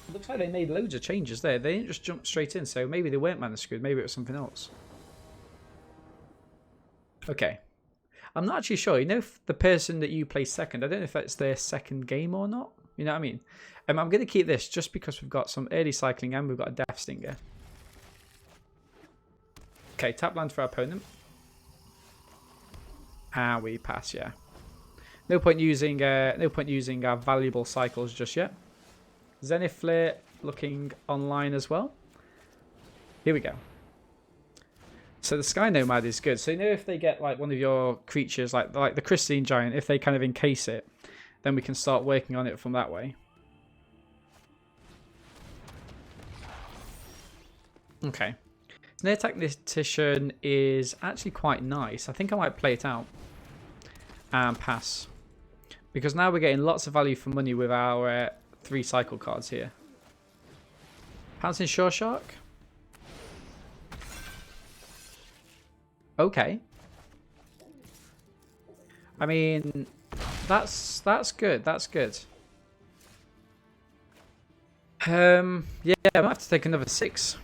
It looks like they made loads of changes there. They didn't just jump straight in. So maybe they weren't mana screwed. Maybe it was something else. Okay. I'm not actually sure. You know, if the person that you play second, I don't know if that's their second game or not. You know what I mean? I'm going to keep this just because we've got some early cycling and we've got a Death Stinger. Okay, tap land for our opponent. And we pass, yeah. No point using our valuable cycles just yet. Zenith Flare looking online as well. Here we go. So the Sky Nomad is good. So you know, if they get like one of your creatures, like the Crystalline Giant, if they kind of encase it, then we can start working on it from that way. Okay. Snare Tactician is actually quite nice. I think I might play it out and pass. Because now we're getting lots of value for money with our 3 cycle cards here. Pouncing Shore Shark. Okay. I mean, that's good. That's good. Yeah, I might have to take another 6.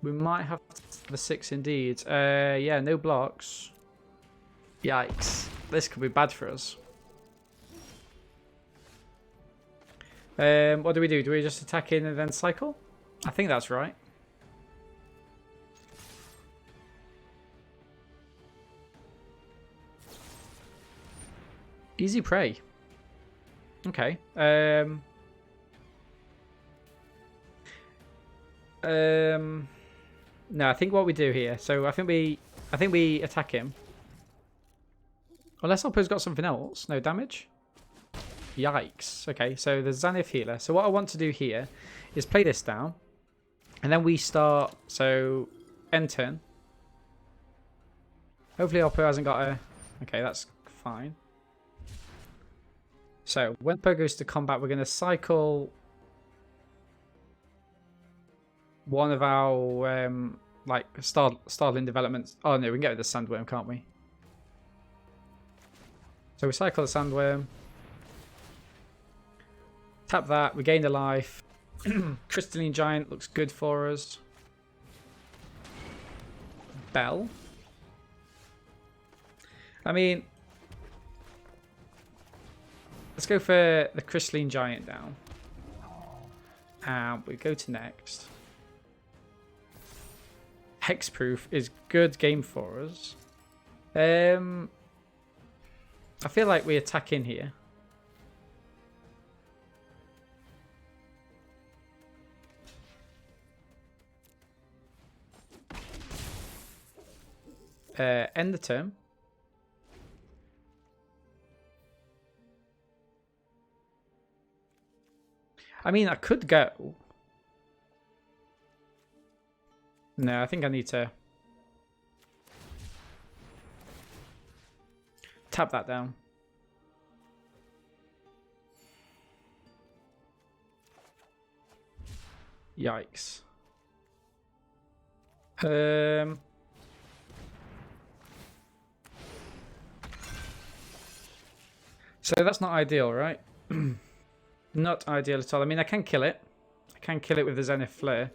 We might have the 6 indeed. Yeah, no blocks. Yikes. This could be bad for us. What do we do? Do we just attack in and then cycle? I think that's right. Easy prey. Okay. No, I think what we do here. So I think we attack him. Unless Oppo's got something else. No damage. Yikes. Okay, so the Zanith healer. So what I want to do here is play this down. And then we start. So end turn. Hopefully Oppo hasn't got a... Okay, that's fine. So when Oppo goes to combat, we're going to cycle one of our like startling developments. Oh no, we can get rid of the sandworm, can't we? So we cycle the sandworm. Tap that, we gain a life. Crystalline Giant looks good for us. Bell. I mean, let's go for the Crystalline Giant down. And we go to next. Hexproof is good game for us. I feel like we attack in here. End the turn. I mean, I could go. No, I think I need to tap that down. Yikes. So that's not ideal, right? Not ideal at all. I mean, I can kill it. I can kill it with the Zenith Flare.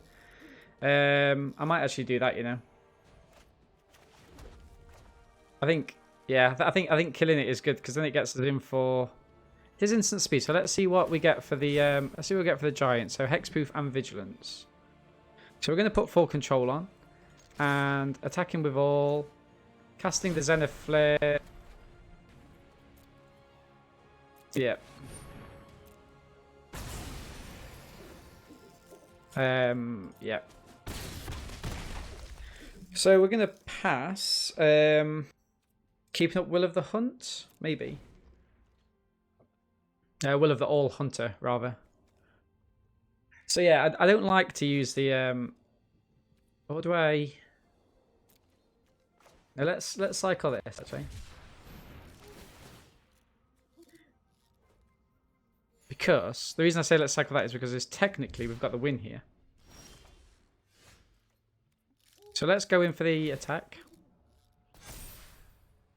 I might actually do that, you know. I think, yeah, I think killing it is good because then it gets us in for his instant speed. So let's see what we get for the let's see what we get for the giant. So hexproof and vigilance. So we're going to put full control on and attacking with all, casting the Zenith Flare. Yeah. Yeah. So we're gonna pass. Keeping up Will of the Hunt, maybe. Will of the All Hunter, rather. So yeah, I don't like to use the. What do I? Now let's cycle this actually. Because the reason I say let's cycle that is because it's technically we've got the win here. So let's go in for the attack.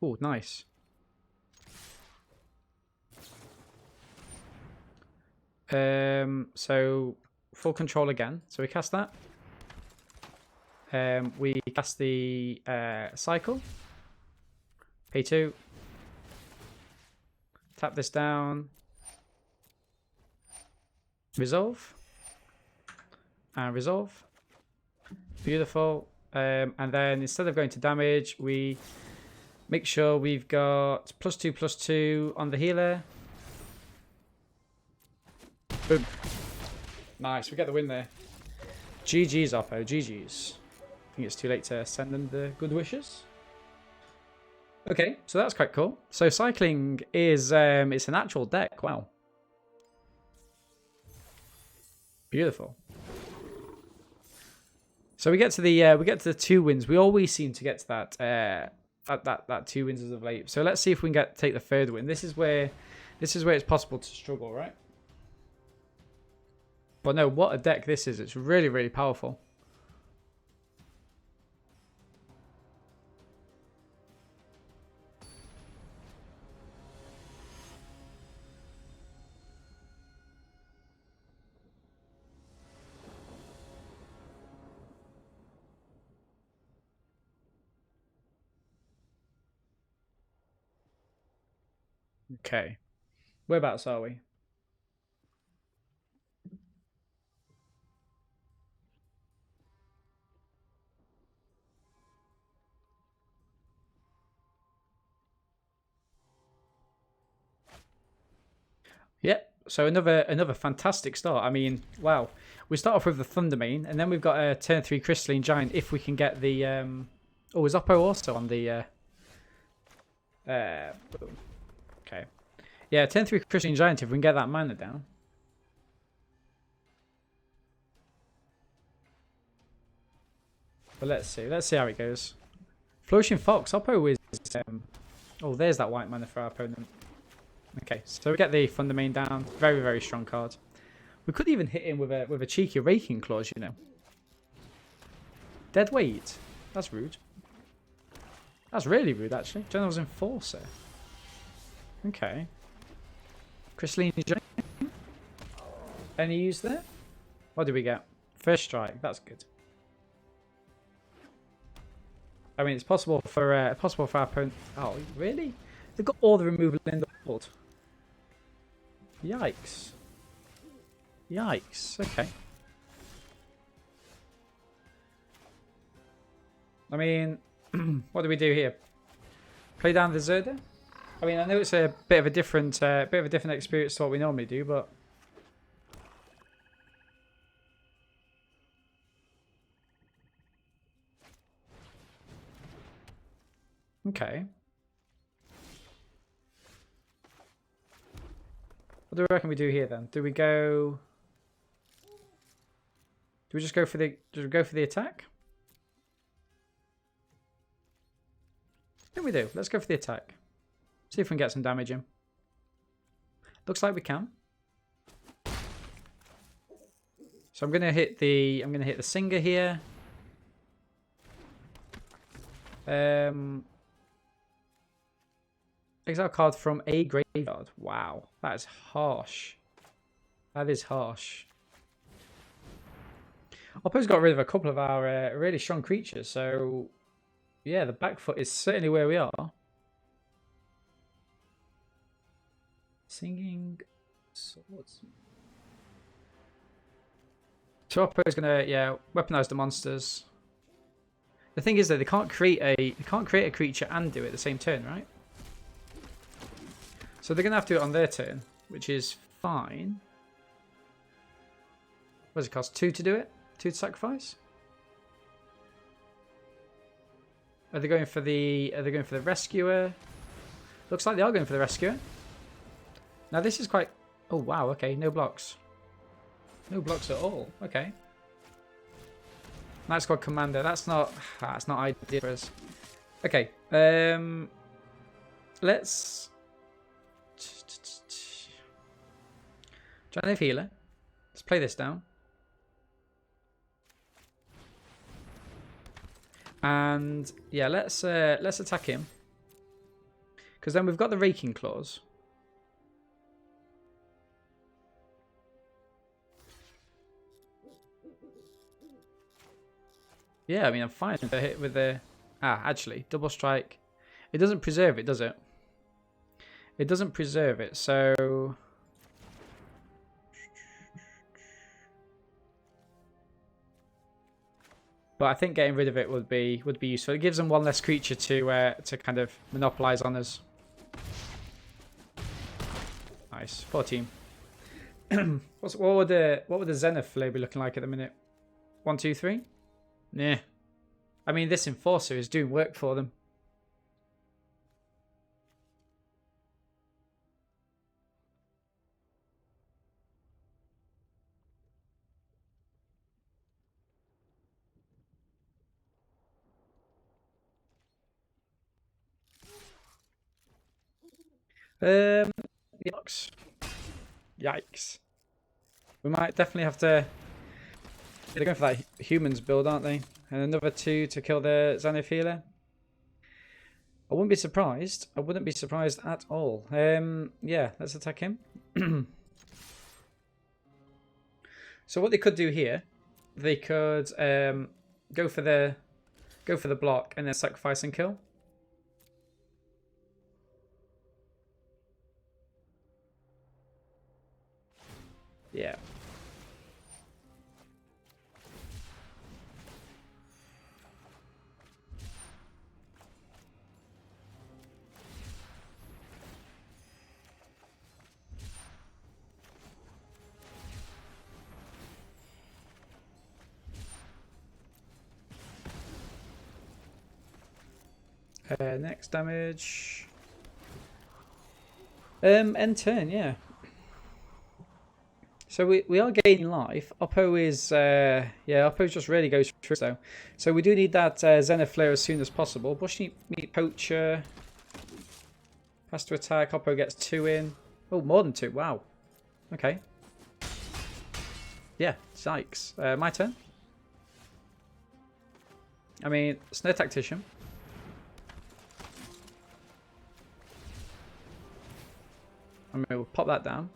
Oh, nice. So full control again. So we cast that. We cast the cycle. Pay 2. Tap this down. Resolve. And resolve. Beautiful. And then instead of going to damage, we make sure we've got +2/+2 on the healer. Boom. Nice, we get the win there. GG's, Oppo, GG's. I think it's too late to send them the good wishes. Okay, so that's quite cool. So cycling is it's an actual deck. Wow. Beautiful. So we get to the 2 wins. We always seem to get to that 2 wins as of late. So let's see if we can take the 3rd win. This is where it's possible to struggle, right? But no, what a deck this is. It's really, really powerful. Okay. Whereabouts are we? Yep. So another fantastic start. I mean, wow. We start off with the Thundermane, and then we've got a turn 3 Crystalline Giant if we can get the oh, is Oppo also on the boom. Okay. Yeah, turn 3 Crystalline Giant if we can get that mana down. But let's see. Let's see how it goes. Flourishing Fox. Oppo is oh, there's that white mana for our opponent. Okay, so we get the Thundermane down. Very, very strong card. We could even hit him with a cheeky Raking Clause, you know. Dead weight. That's rude. That's really rude, actually. General's Enforcer. Okay. Crystalline Giant. Any use there? What do we get? First Strike. That's good. I mean, it's possible for our opponent. Oh, really? They've got all the removal in the world. Yikes. Yikes. Okay. I mean, what do we do here? Play down the Zerda? I mean, I know it's a bit of a different experience to what we normally do, but okay. What do we reckon we do here then? Do we go? Do we just go for the? Do we go for the attack? I think we do. Let's go for the attack. See if we can get some damage in. Looks like we can. So I'm gonna hit the Singer here. Exile card from a graveyard. Wow, that is harsh. That is harsh. Oppo's got rid of a couple of our really strong creatures, so yeah, the back foot is certainly where we are. Singing Swords. So Oppo's gonna weaponize the monsters. The thing is that they can't create a creature and do it the same turn, right? So they're gonna have to do it on their turn, which is fine. What does it cost? 2 to do it? 2 to sacrifice? Are they going for the rescuer? Looks like they are going for the rescuer. Now this is quite oh wow, okay, no blocks. No blocks at all. Okay. Night Squad Commander, that's not ideal for us. Okay. Let's Giant Healer. Let's play this down. And yeah, let's attack him. Because then we've got the Raking Claws. Yeah, I mean I'm fine to hit with the actually, double strike. It doesn't preserve it, does it? It doesn't preserve it, so but I think getting rid of it would be useful. It gives them one less creature to kind of monopolize on us. Nice, 14. what would the Zenith Flare be looking like at the minute? 1, 2, 3. Nah. I mean, this Enforcer is doing work for them. Yikes. Yikes. We might definitely have to... They're going for that humans build, aren't they? And another 2 to kill the Zenith Healer. I wouldn't be surprised. I wouldn't be surprised at all. Yeah, let's attack him. So what they could do here, they could go for the block and then sacrifice and kill. Yeah. Next damage. End turn, yeah. So we are gaining life. Oppo is yeah, Oppo just really goes through though. So we do need that Zenith Flare as soon as possible. Bushmeat Poacher. Has to attack. Oppo gets 2 in. Oh, more than 2. Wow. Okay. Yeah, Sykes. My turn. I mean, Snare Tactician. I mean, we'll pop that down.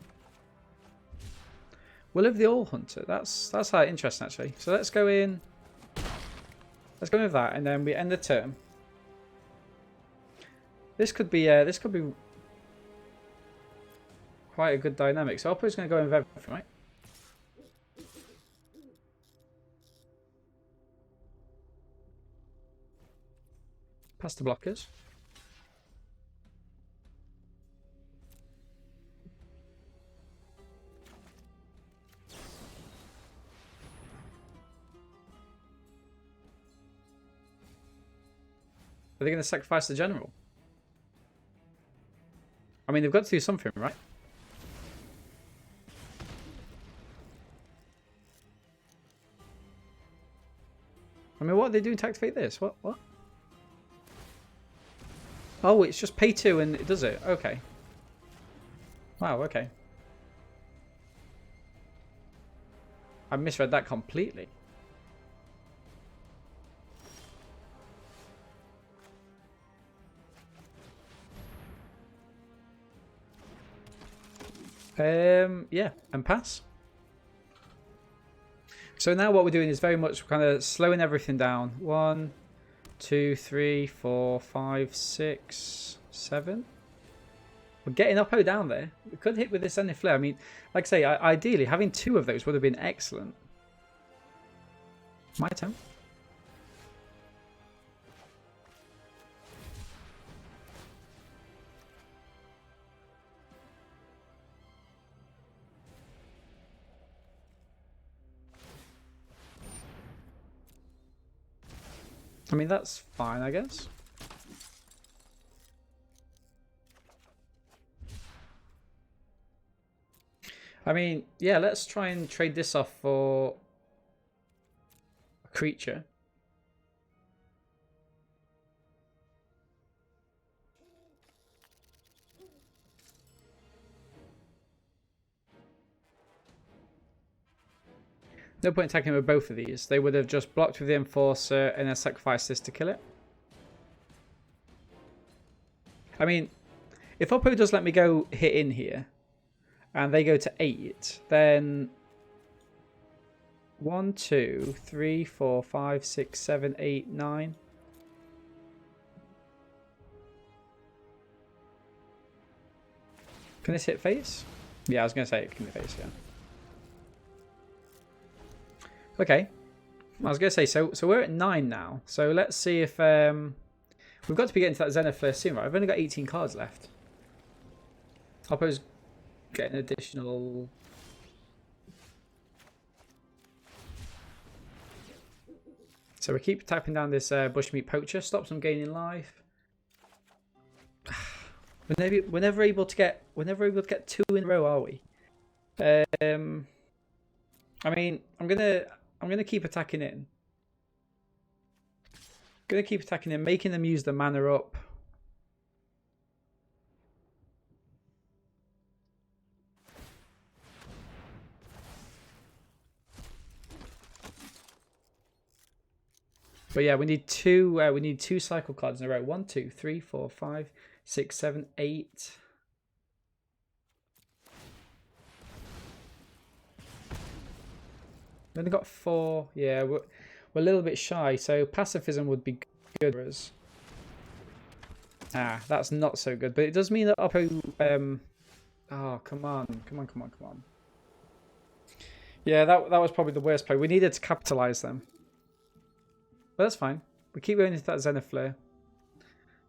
Will of the All Hunter. That's interesting actually. So let's go in. Let's go with that, and then we end the turn. This could be quite a good dynamic. So Oppo's going to go in with everything, right? Past the blockers. Are they going to sacrifice the general? I mean, they've got to do something, right? I mean, what are they doing to activate this? What? Oh, it's just pay 2 and it does it. Okay. Wow, okay. I misread that completely. Yeah, and pass. So now what we're doing is very much kind of slowing everything down. 1, 2, 3, 4, 5, 6, 7. We're getting Oppo down there. We could hit with this Zenith Flare. I mean, like I say, ideally having 2 of those would have been excellent. My turn. I mean, that's fine, I guess. I mean, yeah, let's try and trade this off for a creature. No point attacking with both of these. They would have just blocked with the Enforcer and then sacrificed this to kill it. I mean, if Oppo does let me go hit in here, and they go to 8, then 1, 2, 3, 4, 5, 6, 7, 8, 9. Can this hit face? Yeah, I was going to say it can hit face, yeah. Okay. I was going to say, so we're at 9 now. So let's see if... we've got to be getting to that Zenith Flare soon, right? I've only got 18 cards left. Oppo's getting additional... So we keep tapping down this Bushmeat Poacher. Stops them gaining life. We're never able to get 2 in a row, are we? I mean, I'm gonna keep attacking in. Gonna keep attacking in, making them use the mana up. But yeah, we need 2. We need 2 cycle cards in a row. 1, 2, 3, 4, 5, 6, 7, 8. We only got 4. Yeah, we're a little bit shy. So pacifism would be good for us. Ah, that's not so good. But it does mean that Oppo... oh, come on. Yeah, that was probably the worst play. We needed to capitalize them. But that's fine. We keep going into that Zenith Flare.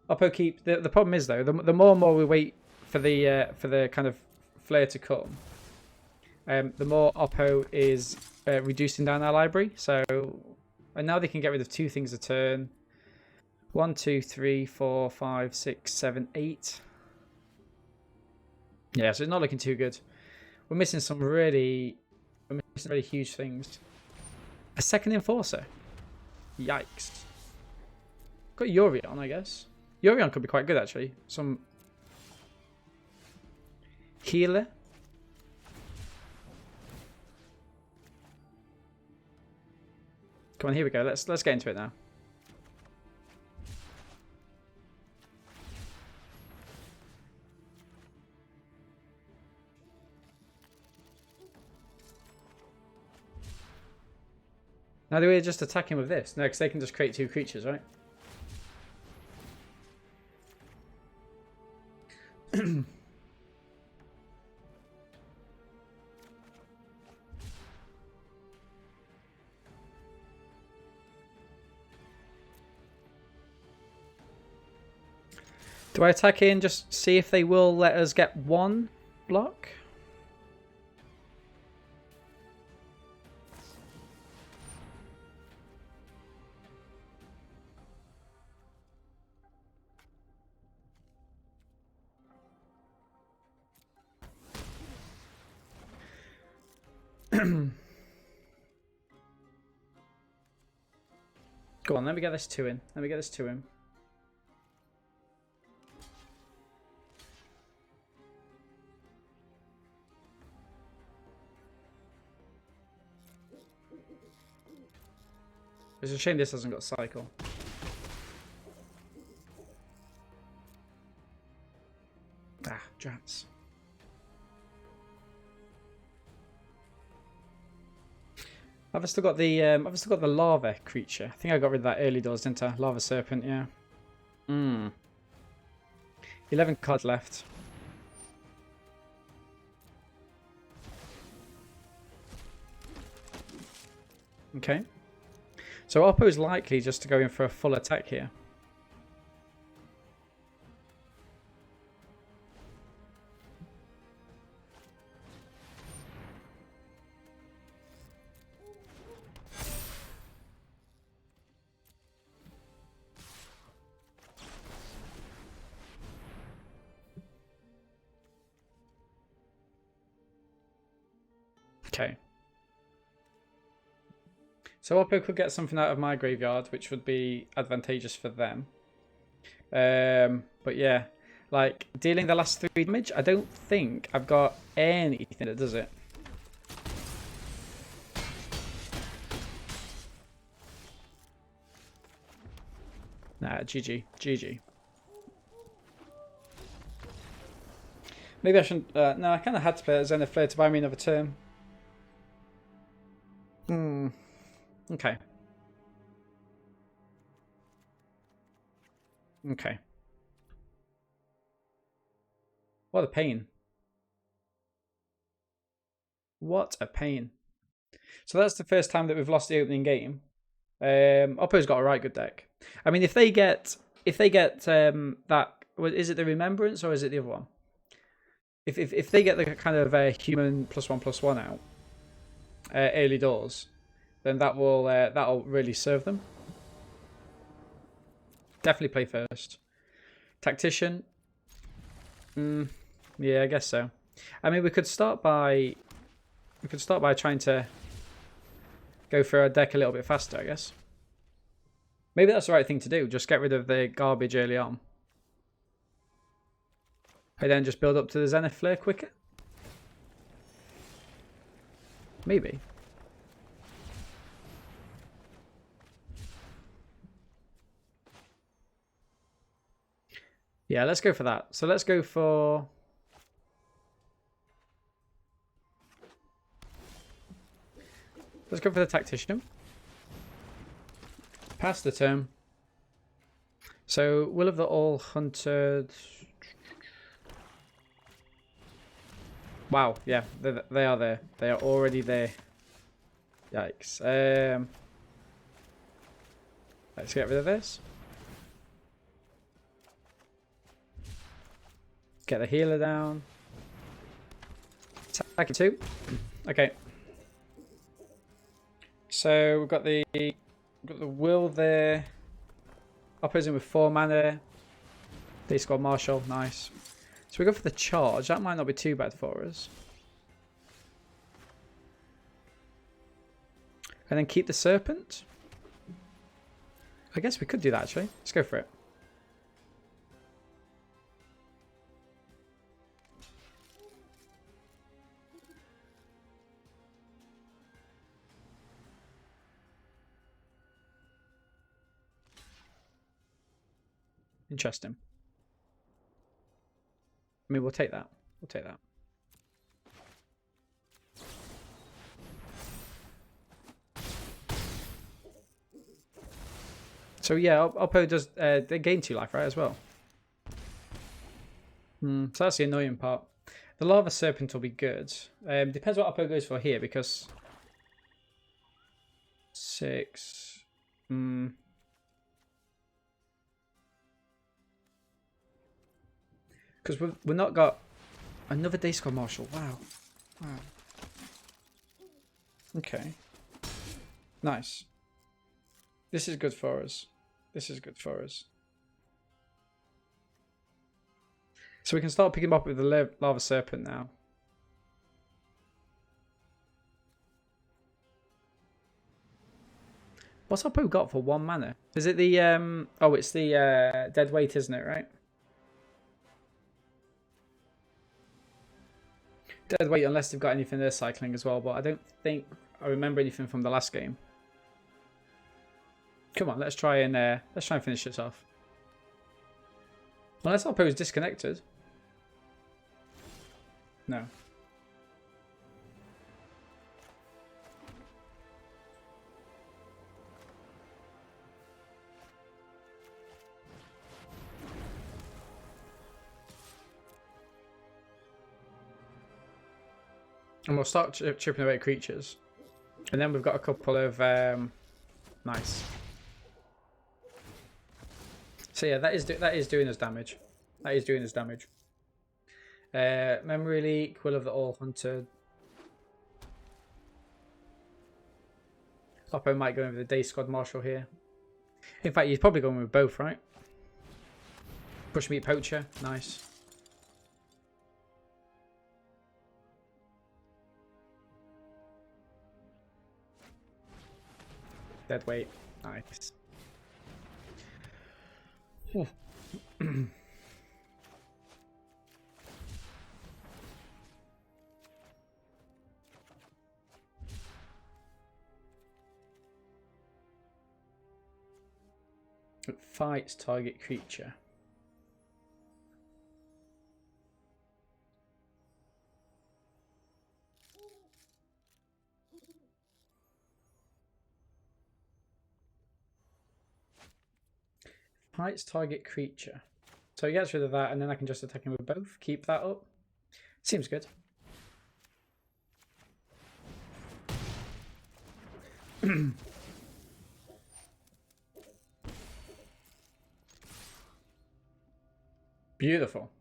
Oppo keep... The problem is, though, the more and more we wait for the kind of flare to come, the more Oppo is reducing down our library. So, and now they can get rid of 2 things a turn. 1, 2, 3, 4, 5, 6, 7, 8. Yeah, so it's not looking too good. We're missing some really huge things. A second Enforcer. Yikes. Got Yorion, I guess. Yorion could be quite good, actually. Some healer. Come on, here we go. Let's get into it now. Now do we just attack him with this? No, because they can just create 2 creatures, right? Do I attack in, just see if they will let us get 1 block? Go on, let me get this 2 in. Let me get this 2 in. It's a shame this hasn't got cycle. Ah, drats. I've still got the lava creature. I think I got rid of that early doors, didn't I? Lava serpent, yeah. 11 cards left. Okay. So Oppo is likely just to go in for a full attack here. Okay. So Oppo could get something out of my graveyard, which would be advantageous for them. But yeah, like dealing the last 3 damage, I don't think I've got anything that does it. Nah, GG. GG. Maybe I shouldn't... no, I kind of had to play Zenith Flare to buy me another turn. Okay. Okay. What a pain. What a pain. So that's the first time that we've lost the opening game. Oppo's got a right good deck. I mean, if they get that, is it the Remembrance or is it the other one? If they get the kind of human +1/+1 out early doors, then that'll really serve them. Definitely play first. Tactician. Yeah, I guess so. I mean, we could start by trying to go for a deck a little bit faster, I guess. Maybe that's the right thing to do. Just get rid of the garbage early on. And then just build up to the Zenith Flare quicker. Maybe. Yeah, let's go for that. So let's go for... Let's go for the Tactician. Pass the turn. So, Will of the All Hunted... Wow, yeah, they are there. They are already there. Yikes. Let's get rid of this. Get the healer down. Attack it too. Okay. So we've got the will there. Opposing with 4 mana. They scored Marshall. Nice. So we go for the charge. That might not be too bad for us. And then keep the serpent. I guess we could do that actually. Let's go for it. Interesting. I mean, we'll take that. We'll take that. So yeah, Oppo does they gain 2 life, right, as well. So that's the annoying part. The Lava Serpent will be good. Depends what Oppo goes for here, because 6. Because we've not got another Day Squad Marshal. Wow. Wow. Okay. Nice. This is good for us. This is good for us. So we can start picking up with the Lava Serpent now. What's Oppo got for 1 mana? Is it the oh, it's the dead weight, isn't it, right? Dead weight, unless they've got anything they're cycling as well, but I don't think I remember anything from the last game. Come on, let's try and finish this off. Unless Oppo is disconnected. No. And we'll start chipping away creatures. And then we've got a couple of... nice. So yeah, that is doing us damage. That is doing us damage. Memory Leak, Will of the All Hunted. Oppo might go in with the Day Squad Marshal here. In fact, he's probably going with both, right? Push Meat Poacher, nice. Dead weight, nice. 'It fights target creature. Fights target creature. So he gets rid of that, and then I can just attack him with both. Keep that up. Seems good. Beautiful.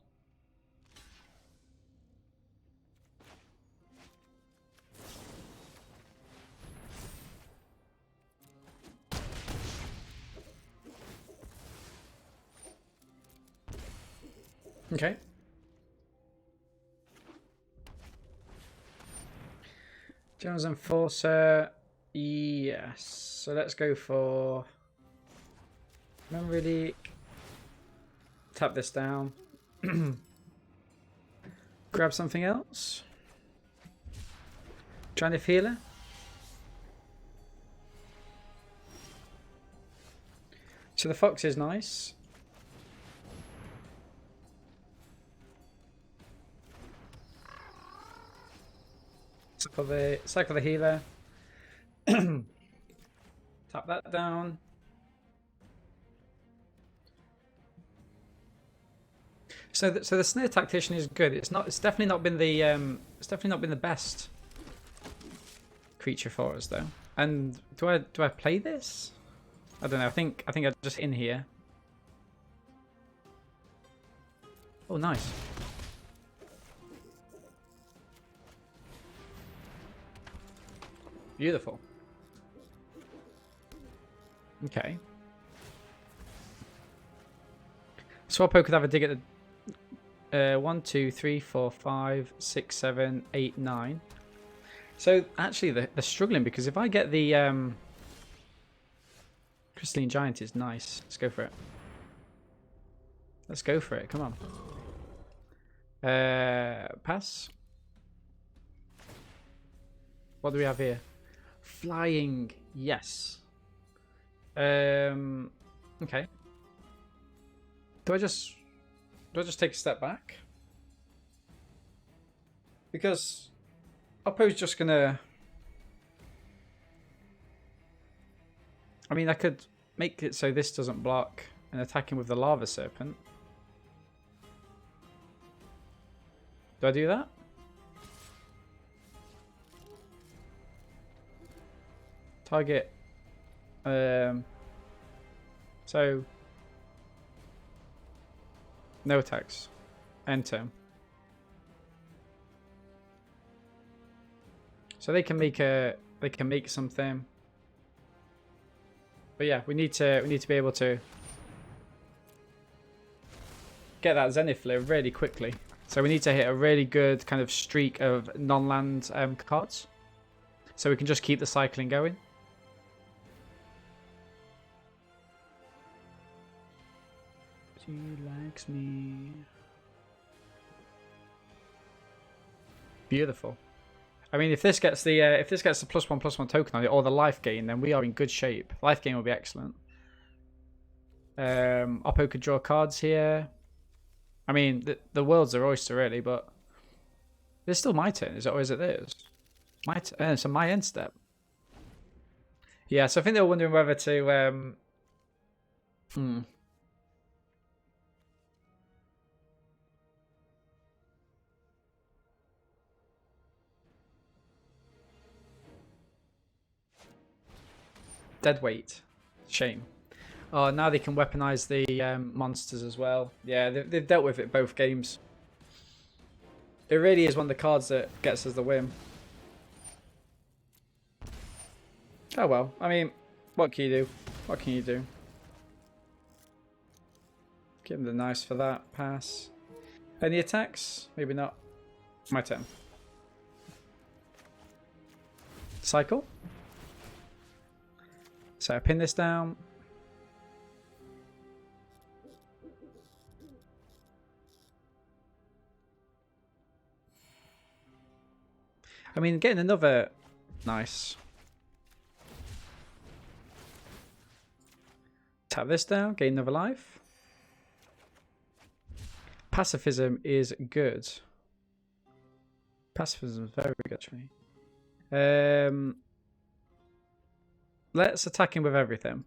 Okay. Jones Enforcer. Yes. So let's go for Memory Leak. Tap this down. Grab something else. Trying to healer. So the fox is nice. Cycle the healer. Tap that down. So the Snare Tactician is good. It's definitely not been the best creature for us though. And do I play this? I don't know. I think I just in here. Oh, nice. Beautiful. Okay. Swappo could have a dig at the 1, 2, 3, 4, 5, 6, 7, 8, 9. So actually they're struggling because if I get the Crystalline Giant is nice. Let's go for it. Let's go for it. Come on. Pass. What do we have here? Flying. Yes. Okay. Do I just take a step back? Because Oppo's just gonna... I mean, I could make it so this doesn't block and attack him with the Lava Serpent. Do I do that? Target. So no attacks. End turn. So they can make something. But yeah, we need to be able to get that Zenith Flare really quickly. So we need to hit a really good kind of streak of non-land cards. So we can just keep the cycling going. She likes me. Beautiful. I mean, if this gets the +1/+1 token on it, or the life gain, then we are in good shape. Life gain will be excellent. Oppo could draw cards here. I mean, the world's their oyster, really, but it's still my turn, is it? Or is it theirs? So my end step. Yeah, so I think they were wondering whether to... Dead weight. Shame. Oh, now they can weaponize the monsters as well. Yeah, they've dealt with it both games. It really is one of the cards that gets us the win. Oh well. I mean, what can you do? What can you do? Give him the nice for that. Pass. Any attacks? Maybe not. My turn. Cycle. So I pin this down. I mean, getting another... Nice. Tap this down, gain another life. Pacifism is good. Pacifism is very good, actually. Let's attack him with everything.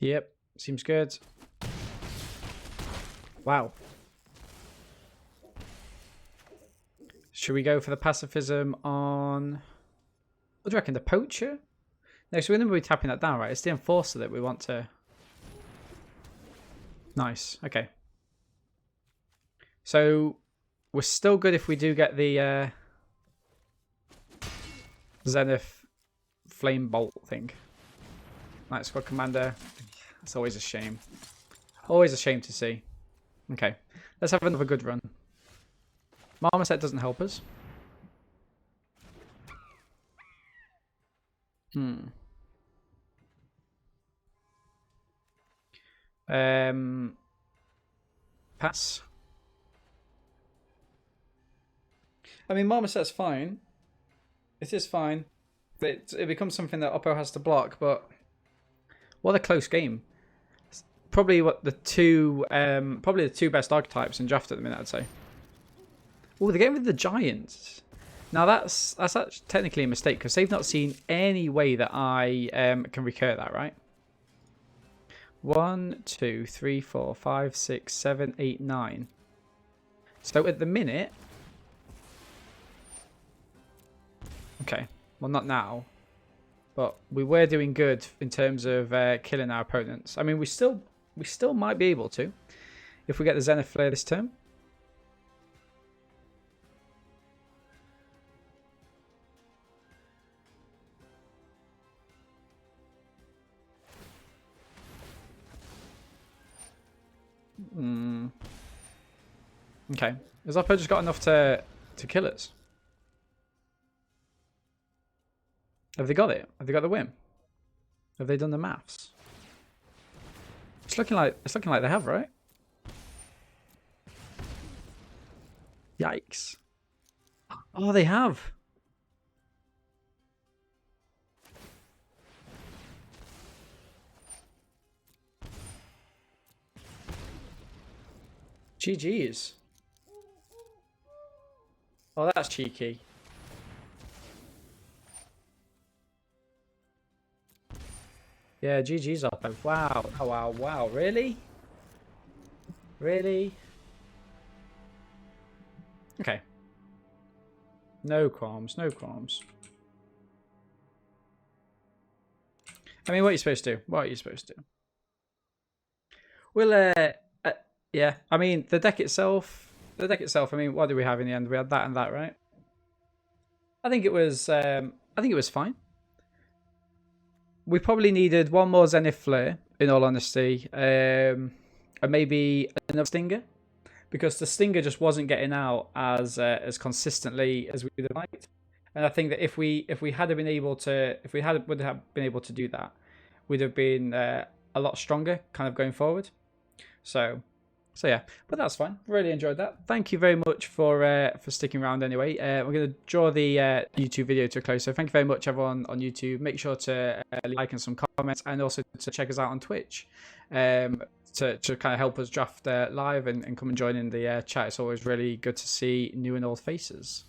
Yep, seems good. Wow. Should we go for the pacifism on... What do you reckon, the poacher? No, so we're going to be tapping that down, right? It's the enforcer that we want to... Nice, okay. So, we're still good if we do get the Zenith Flame Bolt thing. Night Squad Commander. It's always a shame. Always a shame to see. Okay, let's have another good run. Marmoset doesn't help us. Pass. I mean, Marmoset's fine. It is fine. It becomes something that Oppo has to block, but what a close game. Probably the two best archetypes in draft at the minute, I'd say. Oh, they're getting rid of the Giants. Now that's actually technically a mistake because they've not seen any way that I can recur that, right? 1, 2, 3, 4, 5, 6, 7, 8, 9. So at the minute, okay, well not now, but we were doing good in terms of killing our opponents. I mean, we still might be able to if we get the Zenith Flare this turn. Okay, has Oppo just got enough to kill us? Have they got it? Have they got the win? Have they done the maths? It's looking like they have, right? Yikes! Oh, they have. GG's. Oh, that's cheeky. Yeah, GG's up. Wow. Oh, wow. Wow. Really? Really? Okay. No qualms. No qualms. I mean, what are you supposed to do? What are you supposed to do? Well, yeah. I mean, the deck itself. I mean, what did we have in the end? We had that and that, right? I think it was fine. We probably needed one more Zenith Flare, in all honesty, and maybe another Stinger, because the Stinger just wasn't getting out as consistently as we would have liked. And I think that if we had been able to, would have been able to do that, we'd have been a lot stronger, kind of going forward. So yeah, but that's fine. Really enjoyed that. Thank you very much for sticking around anyway. We're going to draw the YouTube video to a close. So thank you very much, everyone on YouTube. Make sure to like and some comments, and also to check us out on Twitch to kind of help us draft live and come and join in the chat. It's always really good to see new and old faces.